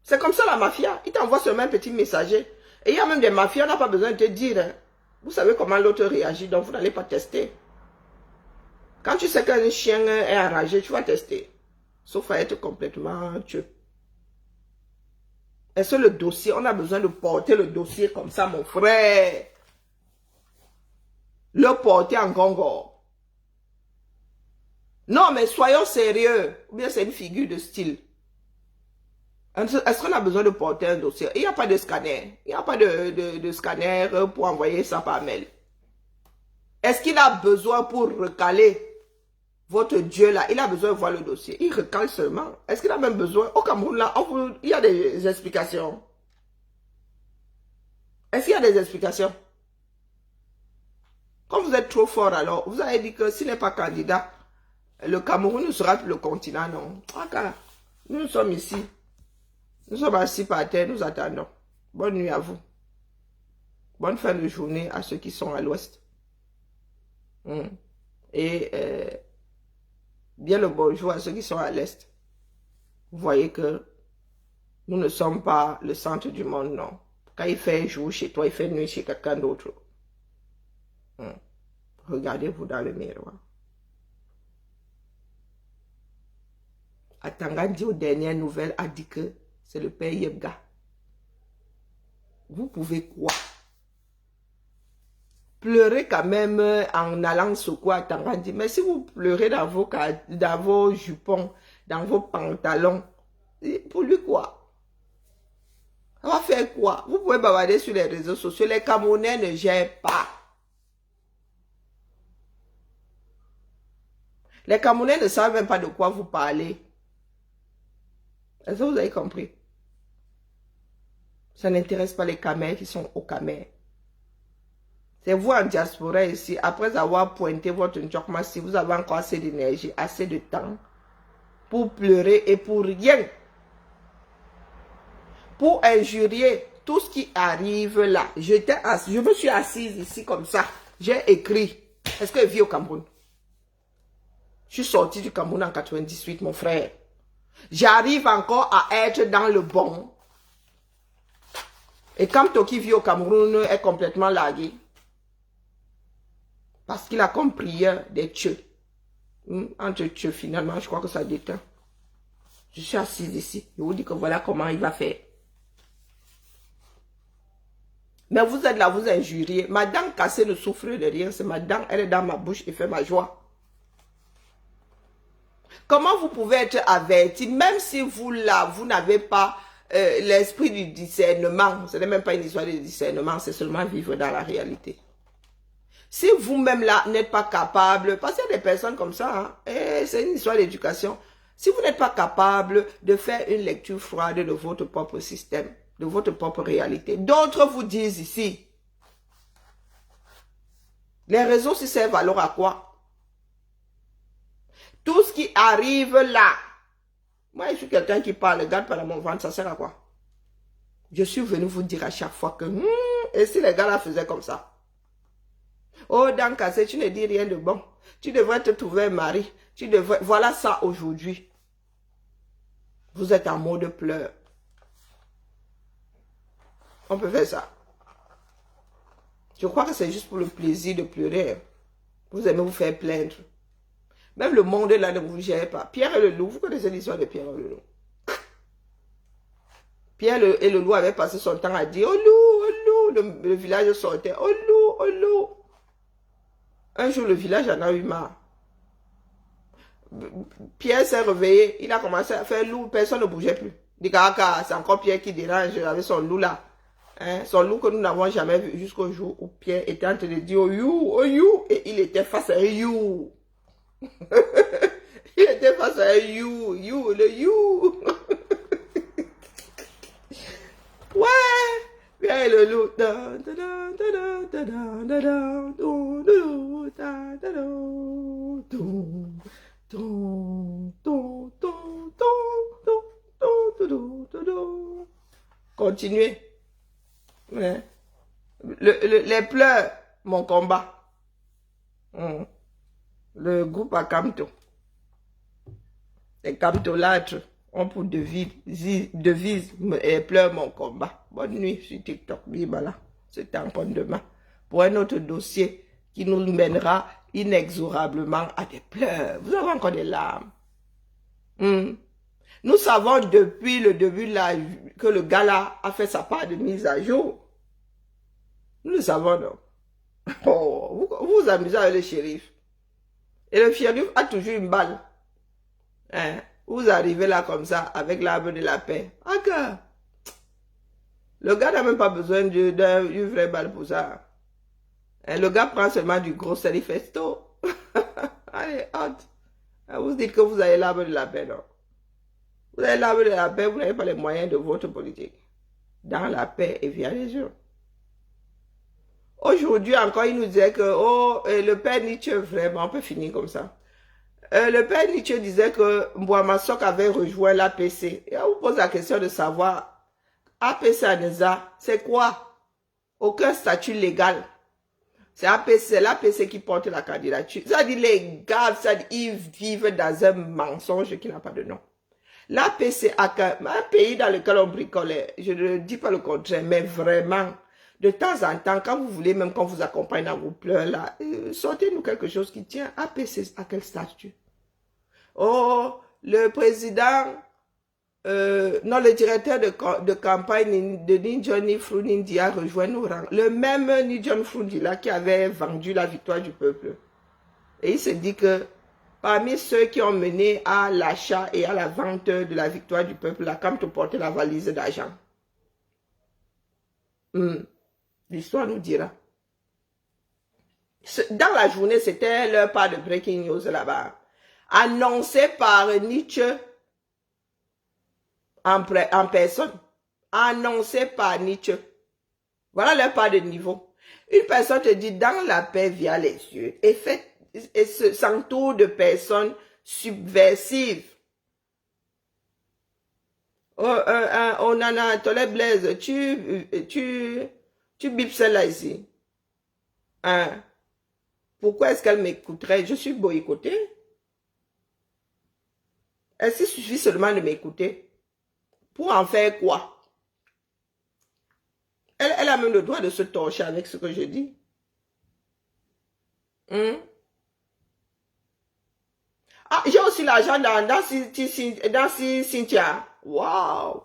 C'est comme ça la mafia. Il t'envoie seulement un petit messager. Et il y a même des mafias, on n'a pas besoin de te dire. Hein. Vous savez comment l'autre réagit, donc vous n'allez pas tester. Quand tu sais qu'un chien est enragé, tu vas tester. Sauf à être complètement tueux. Est-ce que le dossier, on a besoin de porter le dossier comme ça, mon frère? Le porter en gongo. Non, mais soyons sérieux. Ou bien c'est une figure de style. Est-ce qu'on a besoin de porter un dossier? Il n'y a pas de scanner. Il n'y a pas de scanner pour envoyer ça par mail. Est-ce qu'il a besoin pour recaler votre Dieu là? Il a besoin de voir le dossier. Il recale seulement. Est-ce qu'il a même besoin? Au Cameroun là, il y a des explications. Est-ce qu'il y a des explications? Quand vous êtes trop fort alors, vous avez dit que s'il n'est pas candidat, le Cameroun ne sera plus le continent, non. Nous sommes ici. Nous sommes assis par terre, nous attendons. Bonne nuit à vous. Bonne fin de journée à ceux qui sont à l'ouest. Et bien le bonjour à ceux qui sont à l'est. Vous voyez que nous ne sommes pas le centre du monde, non. Quand il fait jour chez toi, il fait nuit chez quelqu'un d'autre. Regardez-vous dans le miroir. Atangandi, aux dernières nouvelles, a dit que c'est le père Yebga. Vous pouvez quoi? Pleurez quand même en allant secouer Atangandi. Mais si vous pleurez dans vos jupons, dans vos pantalons, pour lui quoi? Ça va faire quoi? Vous pouvez bavarder sur les réseaux sociaux. Les Camerounais ne gèrent pas. Les Camerounais ne savent même pas de quoi vous parlez. Est-ce que vous avez compris? Ça n'intéresse pas les Camers qui sont au Camer. C'est vous en diaspora ici, après avoir pointé votre Ndjokma, si vous avez encore assez d'énergie, assez de temps, pour pleurer et pour rien. Pour injurier tout ce qui arrive là. Je me suis assise ici comme ça. J'ai écrit. Est-ce que je vis au Cameroun? Je suis sorti du Cameroun en 98, mon frère. J'arrive encore à être dans le bon. Et quand Toki vit au Cameroun est complètement largué. Parce qu'il a comme prière des tcheux. Entre tcheux, finalement, je crois que ça déteint. Je suis assise ici. Je vous dis que voilà comment il va faire. Mais vous êtes là, vous injuriez. Ma dent cassée ne souffre de rien. C'est ma dent, elle est dans ma bouche et fait ma joie. Comment vous pouvez être averti, même si vous là, vous n'avez pas l'esprit du discernement. Ce n'est même pas une histoire de discernement, c'est seulement vivre dans la réalité. Si vous-même là n'êtes pas capable, parce qu'il y a des personnes comme ça, hein, c'est une histoire d'éducation. Si vous n'êtes pas capable de faire une lecture froide de votre propre système, de votre propre réalité, d'autres vous disent ici, les réseaux si servent alors à quoi? Tout ce qui arrive là, moi je suis quelqu'un qui parle, garde par mon ventre, ça sert à quoi? Je suis venu vous dire à chaque fois que, et si les gars là faisaient comme ça? Oh, dans Kassé, tu ne dis rien de bon. Tu devrais te trouver un mari. Voilà ça aujourd'hui. Vous êtes en mode pleurs. On peut faire ça. Je crois que c'est juste pour le plaisir de pleurer. Vous aimez vous faire plaindre. Même le monde là ne vous gère pas. Pierre et le loup, vous connaissez l'histoire de Pierre et le loup. Pierre et le loup avaient passé son temps à dire, oh loup, le village sortait, oh loup, oh loup. Un jour, le village en a eu marre. Pierre s'est réveillé, il a commencé à faire loup, personne ne bougeait plus. Dit c'est encore Pierre qui dérange avec son loup là. Hein? Son loup que nous n'avons jamais vu jusqu'au jour où Pierre était en train de dire oh you, et il était face à un you. Il était face à un you, le you. Ouais, Pierre le loup. Continuez. Ouais. Les pleurs, mon combat. Le groupe à Camto. Les Camtolâtres ont pour devise et pleurs mon combat. Bonne nuit sur TikTok. Bibala. C'était encore demain. pour un autre dossier qui nous mènera inexorablement à des pleurs. Vous avez encore des larmes. Nous savons depuis le début là, que le gars là a fait sa part de mise à jour. Nous le savons, non? Oh, vous amusez avec le shérif. Et le shérif a toujours une balle. Hein? Vous arrivez là comme ça, avec l'arbre de la paix. Okay. Le gars n'a même pas besoin d'une vraie balle pour ça. Hein? Le gars prend seulement du gros salifesto. Allez, hâte. Vous dites que vous avez l'arbre de la paix, non? Vous avez l'arbre de la paix, vous n'avez pas les moyens de votre politique. Dans la paix et via les yeux. Aujourd'hui encore, il nous disait que oh, le père Nietzsche, vraiment, on peut finir comme ça. Le père Nietzsche disait que Mbouamasok avait rejoint l'APC. Et on vous pose la question de savoir, APC ANESA, c'est quoi? Aucun statut légal. C'est l'APC qui porte la candidature. Ça dit les gars, ça dit, ils vivent dans un mensonge qui n'a pas de nom. L'APC, un pays dans lequel on bricolait, je ne dis pas le contraire, mais vraiment, de temps en temps, quand vous voulez, même qu'on vous accompagne dans vos pleurs, là, sortez-nous quelque chose qui tient. APC, à quel statut? Oh, le président, non, le directeur de campagne de Nidjoni Frundi a rejoint nos rangs. Le même Nidjoni Frundi là qui avait vendu la victoire du peuple. Et il se dit que parmi ceux qui ont mené à l'achat et à la vente de la victoire du peuple, là, quand tu portais la valise d'argent. L'histoire nous dira. Dans la journée, c'était leur part de breaking news là-bas. Annoncé par Nietzsche en personne. Annoncé par Nietzsche. Voilà leur part de niveau. Une personne te dit dans la paix via les yeux et s'entoure de personnes subversives. Oh, on en a, Tolé Blaise, tu bipes celle-là ici. Hein? Pourquoi est-ce qu'elle m'écouterait? Je suis boycottée. Est-ce qu'il suffit seulement de m'écouter? Pour en faire quoi? Elle a même le droit de se torcher avec ce que je dis. Ah, j'ai aussi l'argent dans Cynthia. Waouh!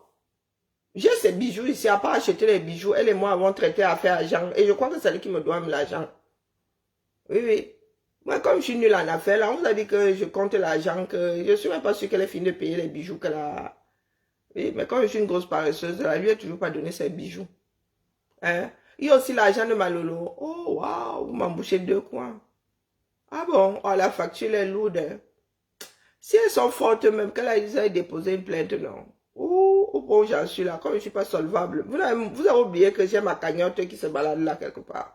J'ai ces bijoux ici, à part acheter les bijoux. Elle et moi avons traité affaire argent. Et je crois que c'est elle qui me doit l'argent. Oui, oui. Moi, comme je suis nulle en affaires, là, on vous a dit que je compte l'argent, que je ne suis même pas sûr qu'elle ait fini de payer les bijoux qu'elle a. Oui, mais comme je suis une grosse paresseuse, elle lui a toujours pas donné ses bijoux. Hein? Il y a aussi l'argent de Malolo. Oh, waouh, vous m'embouchez 2 coins. Ah bon? Oh, la facture est lourde. Hein? Si elles sont fortes même, qu'elle a déposé une plainte, non? Oh, bon, j'en suis là, comme je ne suis pas solvable. Vous avez oublié que j'ai ma cagnotte qui se balade là quelque part.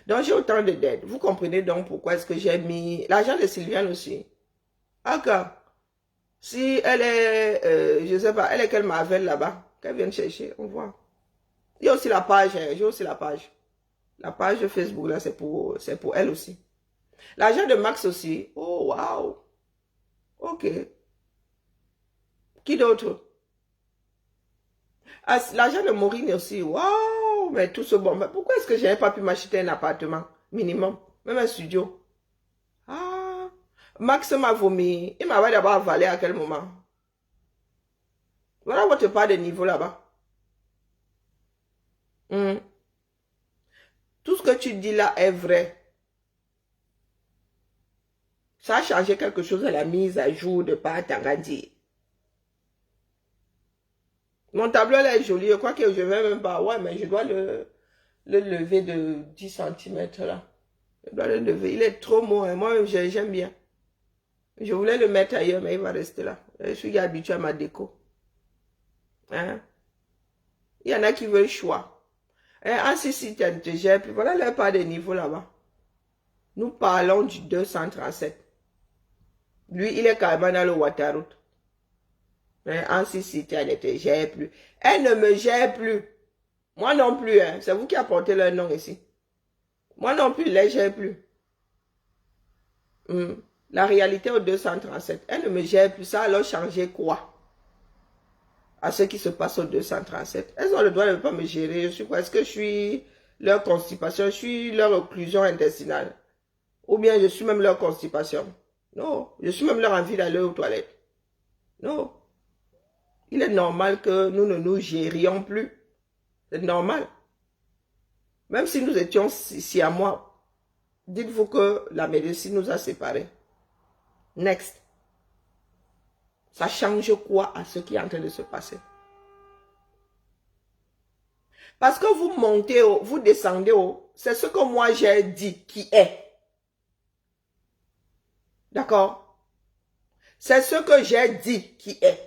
Donc, j'ai autant de dettes. Vous comprenez donc pourquoi est-ce que j'ai mis l'argent de Sylviane aussi. D'accord. Si elle est, je ne sais pas, elle est quelle Marvel là-bas, qu'elle vienne chercher, on voit. Il y a aussi la page, j'ai aussi la page. La page de Facebook là, c'est pour elle aussi. L'argent de Max aussi. Oh, waouh. Ok. Qui d'autre? Ah, l'argent de Maureen aussi. Waouh. Mais tout ce bon. Mais pourquoi est-ce que je n'avais pas pu m'acheter un appartement minimum? Même un studio. Ah. Max m'a vomi. Il m'avait d'abord avalé à quel moment? Voilà votre part de niveau là-bas. Tout ce que tu dis là est vrai. Ça a changé quelque chose à la mise à jour de Tangandi. Mon tableau là est joli. Je crois que je ne vais même pas. Ouais, mais je dois le lever de 10 cm là. Je dois le lever. Il est trop mou. Hein. Moi, j'aime bien. Je voulais le mettre ailleurs, mais il va rester là. Je suis habitué à ma déco. Hein? Il y en a qui veulent choix. Ah si, tu te gères. Puis voilà leur part de niveau là-bas. Nous parlons du 237. Lui, il est carrément dans le Waterroute. En si, tu ne te gère plus. Elle ne me gère plus. Moi non plus. Hein. C'est vous qui apportez leur nom ici. Moi non plus, je ne les gère plus. La réalité au 237. Elle ne me gère plus. Ça alors changer quoi? À ce qui se passe au 237. Elles ont le droit de ne pas me gérer. Je suis quoi? Est-ce que je suis leur constipation, je suis leur occlusion intestinale. Ou bien je suis même leur constipation. Non, je suis même leur envie d'aller aux toilettes. Non. Il est normal que nous ne nous gérions plus. C'est normal. Même si nous étions siamois, dites-vous que la médecine nous a séparés. Next. Ça change quoi à ce qui est en train de se passer? Parce que vous montez haut, vous descendez haut. C'est ce que moi j'ai dit qui est. D'accord? C'est ce que j'ai dit qui est.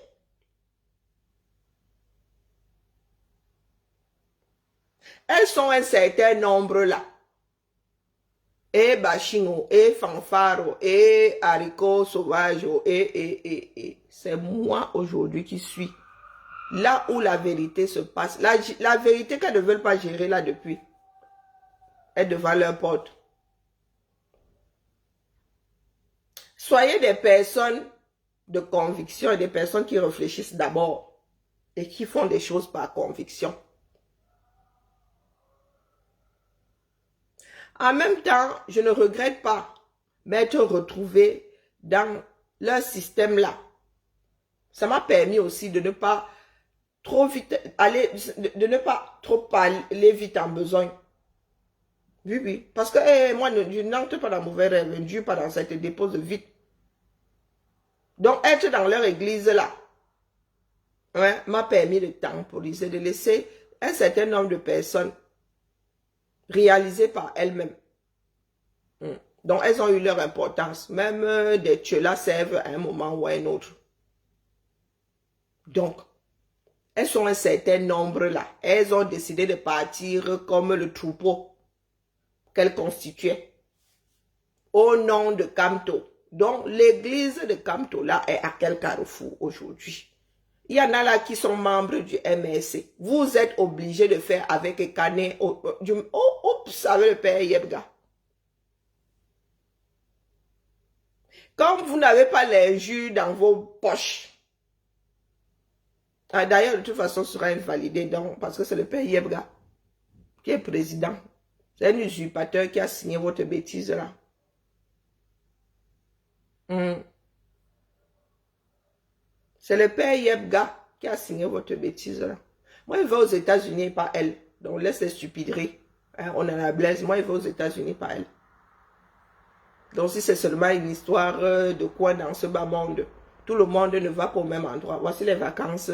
Elles sont un certain nombre là. Et bachingo, et fanfaro, et haricots sauvages, et. C'est moi aujourd'hui qui suis là où la vérité se passe. La vérité qu'elles ne veulent pas gérer là depuis est devant leur porte. Soyez des personnes de conviction et des personnes qui réfléchissent d'abord et qui font des choses par conviction. En même temps, je ne regrette pas m'être retrouvée dans leur système-là. Ça m'a permis aussi de ne pas trop vite aller, de ne pas trop aller vite en besoin. Oui, oui. Parce que moi, je n'entre pas dans mauvais rêve, je ne dure pas dans cette dépose vite. Donc, être dans leur église là, ouais, m'a permis de temporiser, de laisser un certain nombre de personnes réalisées par elles-mêmes. Donc, elles ont eu leur importance. Même des tchela servent à un moment ou à un autre. Donc, elles sont un certain nombre là. Elles ont décidé de partir comme le troupeau qu'elles constituaient au nom de Kamto. Donc, l'église de Kamto là est à quel carrefour aujourd'hui? Il y en a là qui sont membres du MRC. Vous êtes obligés de faire avec Kane, oups, avec le père Yebga. Comme vous n'avez pas les jus dans vos poches, d'ailleurs, de toute façon, sera invalidé donc, parce que c'est le père Yebga qui est président. C'est un usurpateur qui a signé votre bêtise là. C'est le père Yebga qui a signé votre bêtise là. Moi, il va aux États-Unis, pas elle. Donc, laisse les stupideries. Hein, on en a blaise. Moi, il va aux États-Unis, pas elle. Donc, si c'est seulement une histoire de quoi dans ce bas monde, tout le monde ne va pas au même endroit. Voici les vacances,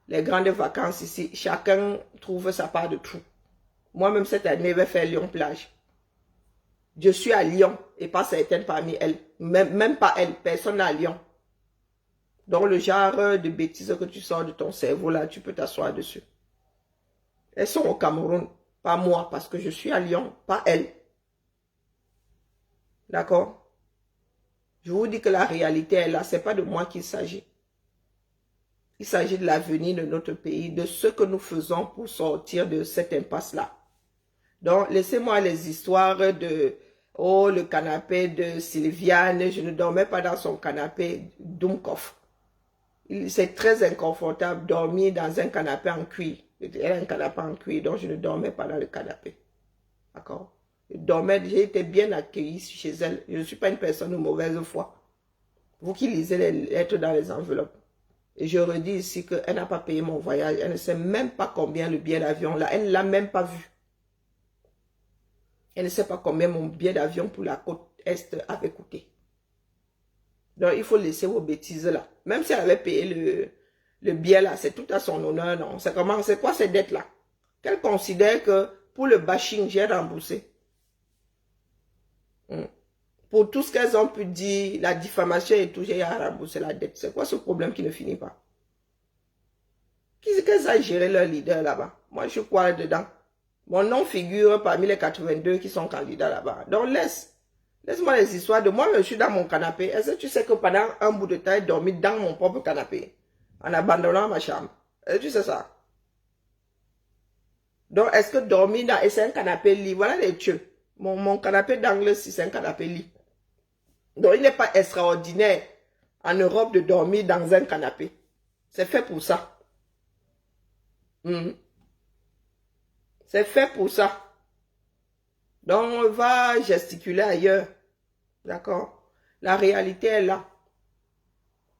les grandes vacances ici. Chacun trouve sa part de trou. Moi-même, cette année, je vais faire Lyon-Plage. Je suis à Lyon et pas certaines parmi elles. Même pas elles. Personne à Lyon. Donc, le genre de bêtises que tu sors de ton cerveau, là, tu peux t'asseoir dessus. Elles sont au Cameroun. Pas moi, parce que je suis à Lyon. Pas elles. D'accord? Je vous dis que la réalité est là. Ce n'est pas de moi qu'il s'agit. Il s'agit de l'avenir de notre pays, de ce que nous faisons pour sortir de cette impasse-là. Donc, laissez-moi les histoires de, oh, le canapé de Sylviane. Je ne dormais pas dans son canapé Dumkov. C'est très inconfortable de dormir dans un canapé en cuir. Elle a un canapé en cuir, donc je ne dormais pas dans le canapé. D'accord? J'ai été bien accueillie chez elle. Je ne suis pas une personne de mauvaise foi. Vous qui lisez les lettres dans les enveloppes. Et je redis ici qu'elle n'a pas payé mon voyage. Elle ne sait même pas combien le billet d'avion là. Elle ne l'a même pas vu. Elle ne sait pas combien mon billet d'avion pour la côte Est avait coûté. Donc il faut laisser vos bêtises là. Même si elle avait payé le billet là, c'est tout à son honneur. Non, c'est quoi ces dettes là? Qu'elle considère que pour le bashing, j'ai remboursé. Pour tout ce qu'elles ont pu dire, la diffamation et tout, j'ai remboursé la dette. C'est quoi ce problème qui ne finit pas? Qui c'est qu'elles ont géré leur leader là-bas? Moi, je suis quoi dedans? Mon nom figure parmi les 82 qui sont candidats là-bas. Donc, laisse-moi les histoires de moi, je suis dans mon canapé. Est-ce que tu sais que pendant un bout de temps, j'ai dormi dans mon propre canapé, en abandonnant ma chambre? Est-ce que tu sais ça? Donc, est-ce que dormir dans... Et c'est un canapé lit. Voilà les tueux. Mon canapé d'angle, c'est un canapé lit. Donc, il n'est pas extraordinaire en Europe de dormir dans un canapé. C'est fait pour ça. C'est fait pour ça. Donc, on va gesticuler ailleurs. D'accord? La réalité est là.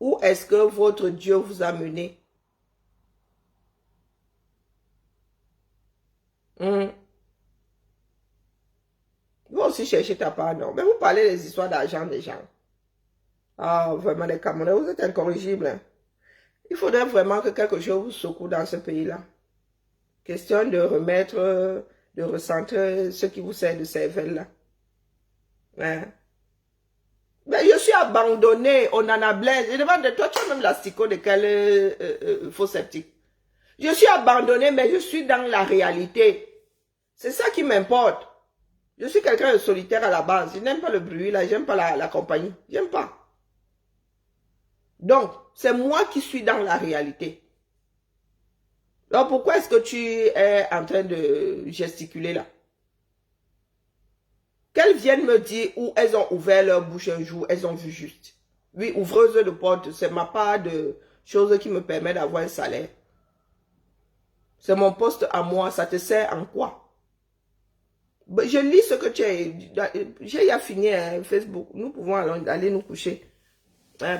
Où est-ce que votre Dieu vous a mené? Vous aussi cherchez ta part, non? Mais vous parlez des histoires d'argent des gens. Ah, vraiment, les Camerounais, vous êtes incorrigibles. Hein. Il faudrait vraiment que quelque chose vous secoue dans ce pays-là. Question de remettre, de recentrer ce qui vous sert de cervelle-là. Hein? Mais je suis abandonné, on en a blessé. Je demande de toi, tu as même l'astico de quel faux sceptique. Je suis abandonné, mais je suis dans la réalité. C'est ça qui m'importe. Je suis quelqu'un de solitaire à la base. Je n'aime pas le bruit, là, j'aime pas la compagnie. J'aime pas. Donc, c'est moi qui suis dans la réalité. Alors, pourquoi est-ce que tu es en train de gesticuler là? Qu'elles viennent me dire où elles ont ouvert leur bouche un jour, elles ont vu juste. Oui, ouvreuse de porte, c'est ma part de choses qui me permet d'avoir un salaire. C'est mon poste à moi, ça te sert en quoi? Je lis ce que tu as... J'ai fini hein, Facebook, nous pouvons aller nous coucher.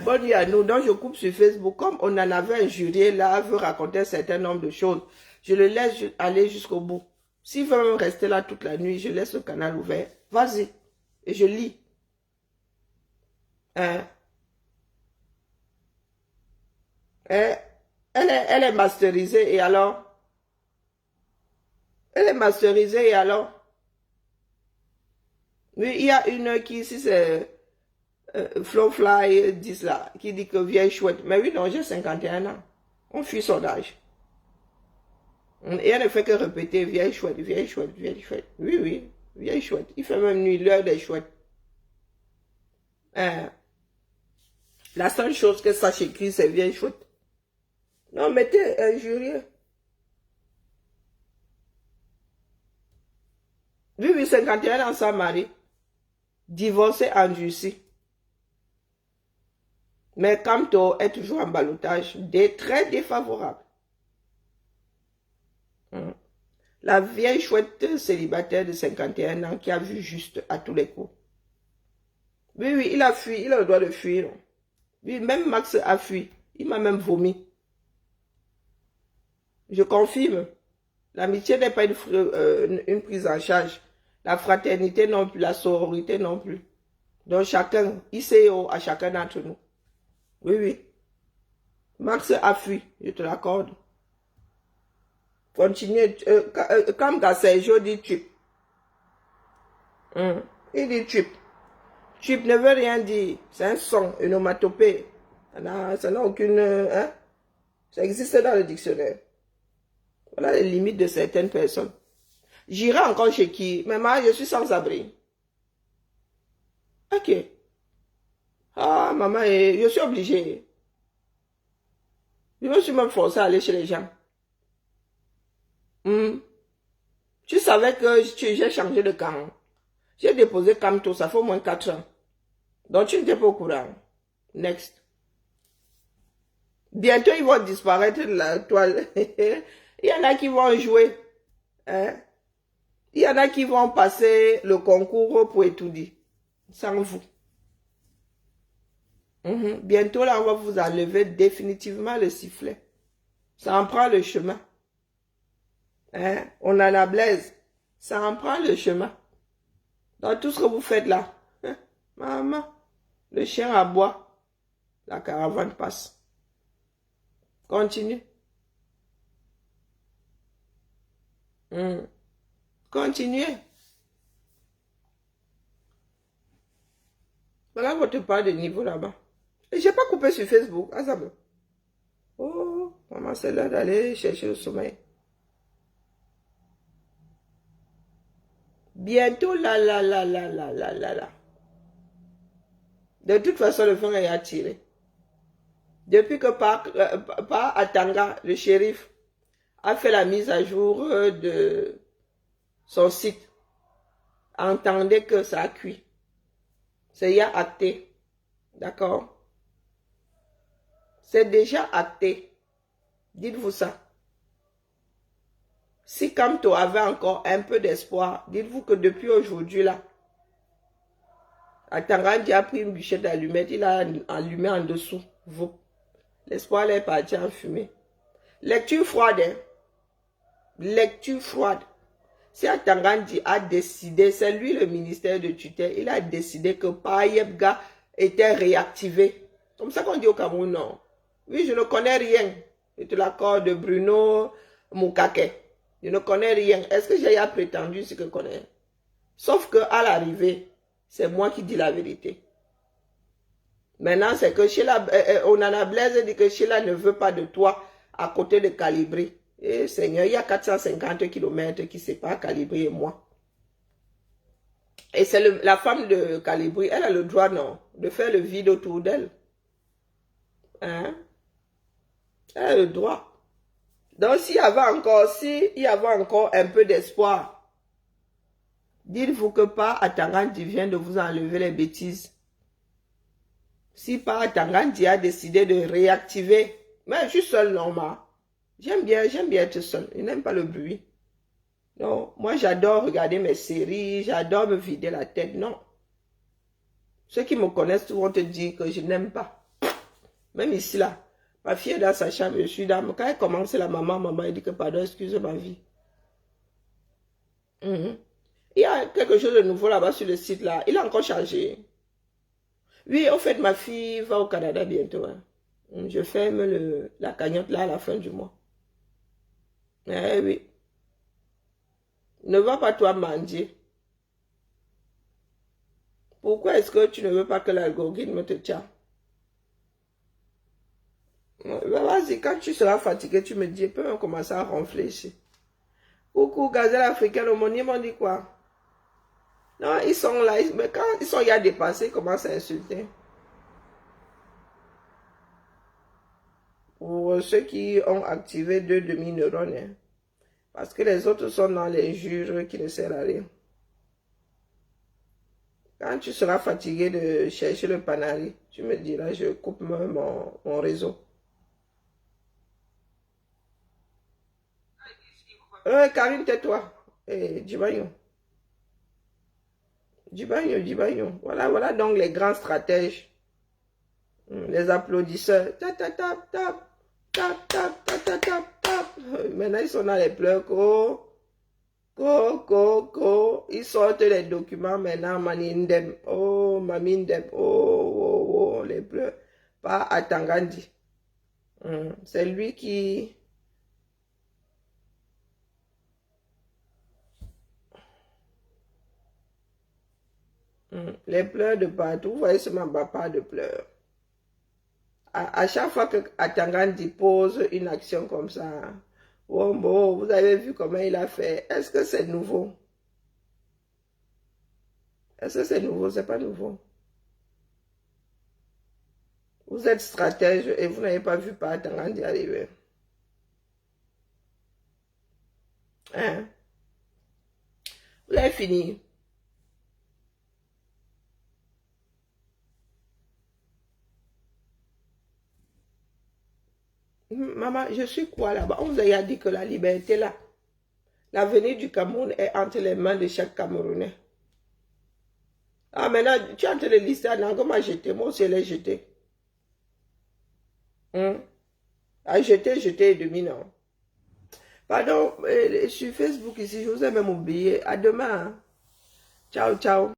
Bonne nuit à nous. Donc, je coupe sur Facebook. Comme on en avait un jury là, veut raconter un certain nombre de choses, je le laisse aller jusqu'au bout. S'il veut même rester là toute la nuit, je laisse le canal ouvert. Vas-y. Et je lis. Hein? Elle est masterisée et alors? Elle est masterisée et alors? Oui, il y a une qui, si c'est Flowfly 10 là, qui dit que vieille chouette. Mais oui, non, j'ai 51 ans. On fuit son âge. Et elle ne fait que répéter vieille chouette, vieille chouette, vieille chouette. Oui, oui, vieille chouette. Il fait même nuit, l'heure des chouettes. La seule chose que sache écrire, c'est vieille chouette. Non, mettez injurieux. Oui, oui, 51 ans sans mari. Divorcé, endurci. Mais Camto est toujours en ballottage, très défavorable. La vieille chouette célibataire de 51 ans qui a vu juste à tous les coups. Oui, oui, il a fui, il a le droit de fuir. Oui, même Max a fui. Il m'a même vomi. Je confirme. L'amitié n'est pas une prise en charge. La fraternité non plus, la sororité non plus. Donc chacun, ICO à chacun d'entre nous. Oui, oui. Max a fui, je te l'accorde. Continuez. Comme Gassergio dit chip. Il dit chip. Chip ne veut rien dire. C'est un son, une onomatopée. Ça n'a aucune... Hein? Ça existe dans le dictionnaire. Voilà les limites de certaines personnes. J'irai encore chez qui? Maman, je suis sans abri. Ok. Ah, maman, je suis obligée. Je me suis même forcée à aller chez les gens. Tu savais que j'ai changé de camp. J'ai déposé Camto, ça fait au moins 4 ans. Donc tu n'étais pas au courant. Next. Bientôt, ils vont disparaître de la toile. Il y en a qui vont jouer. Hein? Il y en a qui vont passer le concours pour étudier. Sans vous. Bientôt, là, on va vous enlever définitivement le sifflet. Ça en prend le chemin. Hein? On en a blaise. Ça en prend le chemin. Dans tout ce que vous faites là. Hein? Maman, le chien aboie. La caravane passe. Continue. Continuez. Voilà votre part de niveau là-bas. Et j'ai pas coupé sur Facebook. Ah, ça me... Oh, maman, c'est l'heure d'aller chercher le sommeil. Bientôt, là. De toute façon, le fond est attiré. Depuis que par Atanga, le shérif, a fait la mise à jour de son site, entendez que ça a cuit. C'est déjà acté. D'accord? C'est déjà acté. Dites-vous ça. Si Kamto avait encore un peu d'espoir, dites-vous que depuis aujourd'hui, là, Atangandi a pris une bûchette d'allumettes, il a allumé en dessous. L'espoir est parti en fumée. Lecture froide, hein? Lecture froide. Si Atangandi a décidé, c'est lui le ministère de tutelle, il a décidé que Payebga était réactivé. Comme ça qu'on dit au Cameroun, non. Oui, je ne connais rien. Je te l'accorde de Bruno Moukake. Je ne connais rien. Est-ce que j'ai prétendu ce que je connais? Sauf qu'à l'arrivée, c'est moi qui dis la vérité. Maintenant, c'est que Sheila, Onana Blaise dit que Sheila ne veut pas de toi à côté de Calibri. Et Seigneur, il y a 450 km qui séparent Calibri et moi. Et c'est la femme de Calibri, elle a le droit, non, de faire le vide autour d'elle. Hein? Elle a le droit. Donc, s'il y avait encore un peu d'espoir, dites-vous que pas Atangandi vient de vous enlever les bêtises. Si pas Atangandi a décidé de réactiver, mais je suis seule, normal. J'aime bien être seule. Je n'aime pas le bruit. Non, moi j'adore regarder mes séries, j'adore me vider la tête. Non. Ceux qui me connaissent vont te dire que je n'aime pas. Même ici là, ma fille est dans sa chambre, je suis dans. Quand elle commence la maman, elle dit que pardon, excuse ma vie. Il y a quelque chose de nouveau là-bas sur le site là. Il a encore changé. Oui, en fait, ma fille va au Canada bientôt. Hein. Je ferme la cagnotte là à la fin du mois. Eh oui. Ne va pas toi mendier. Pourquoi est-ce que tu ne veux pas que l'algorithme te tient? Vas-y, quand tu seras fatigué, tu me dis, peut même commencer à ronfler ici. Coucou, gazelle africaine, au monde, ils m'ont dit quoi? Non, ils sont là, mais quand ils sont y à dépasser, ils commencent à insulter. Pour ceux qui ont activé 2 demi-neurones, hein. Parce que les autres sont dans les jures qui ne servent à rien. Quand tu seras fatigué de chercher le panari, tu me diras, je coupe mon réseau. Karine, tais-toi. Djibayon. Djibayon. Voilà donc les grands stratèges. Les applaudisseurs. Tap, tap, tap, tap. Tap, tap, tap, tap, tap, tap. Maintenant, ils sont dans les pleurs. Ils sortent les documents maintenant. Manindem. Oh, mamindem. Oh, les pleurs. Pas Atangandi. C'est lui qui... Les pleurs de partout. Vous voyez ce pas de pleurs. À chaque fois que Atangandi pose une action comme ça, Wombo, vous avez vu comment il a fait. Est-ce que c'est nouveau? Est-ce que c'est nouveau? C'est pas nouveau. Vous êtes stratège et vous n'avez pas vu pas Atangandi arriver. Hein? Vous avez fini. Maman, je suis quoi là-bas? On vous a dit que la liberté là, l'avenir du Cameroun est entre les mains de chaque Camerounais. Ah, maintenant, tu es en train de lister à Nangoma jeté. Moi aussi, je l'ai jeté. À jeter et demi, non. Pardon, sur Facebook ici, je vous ai même oublié. À demain. Hein. Ciao, ciao.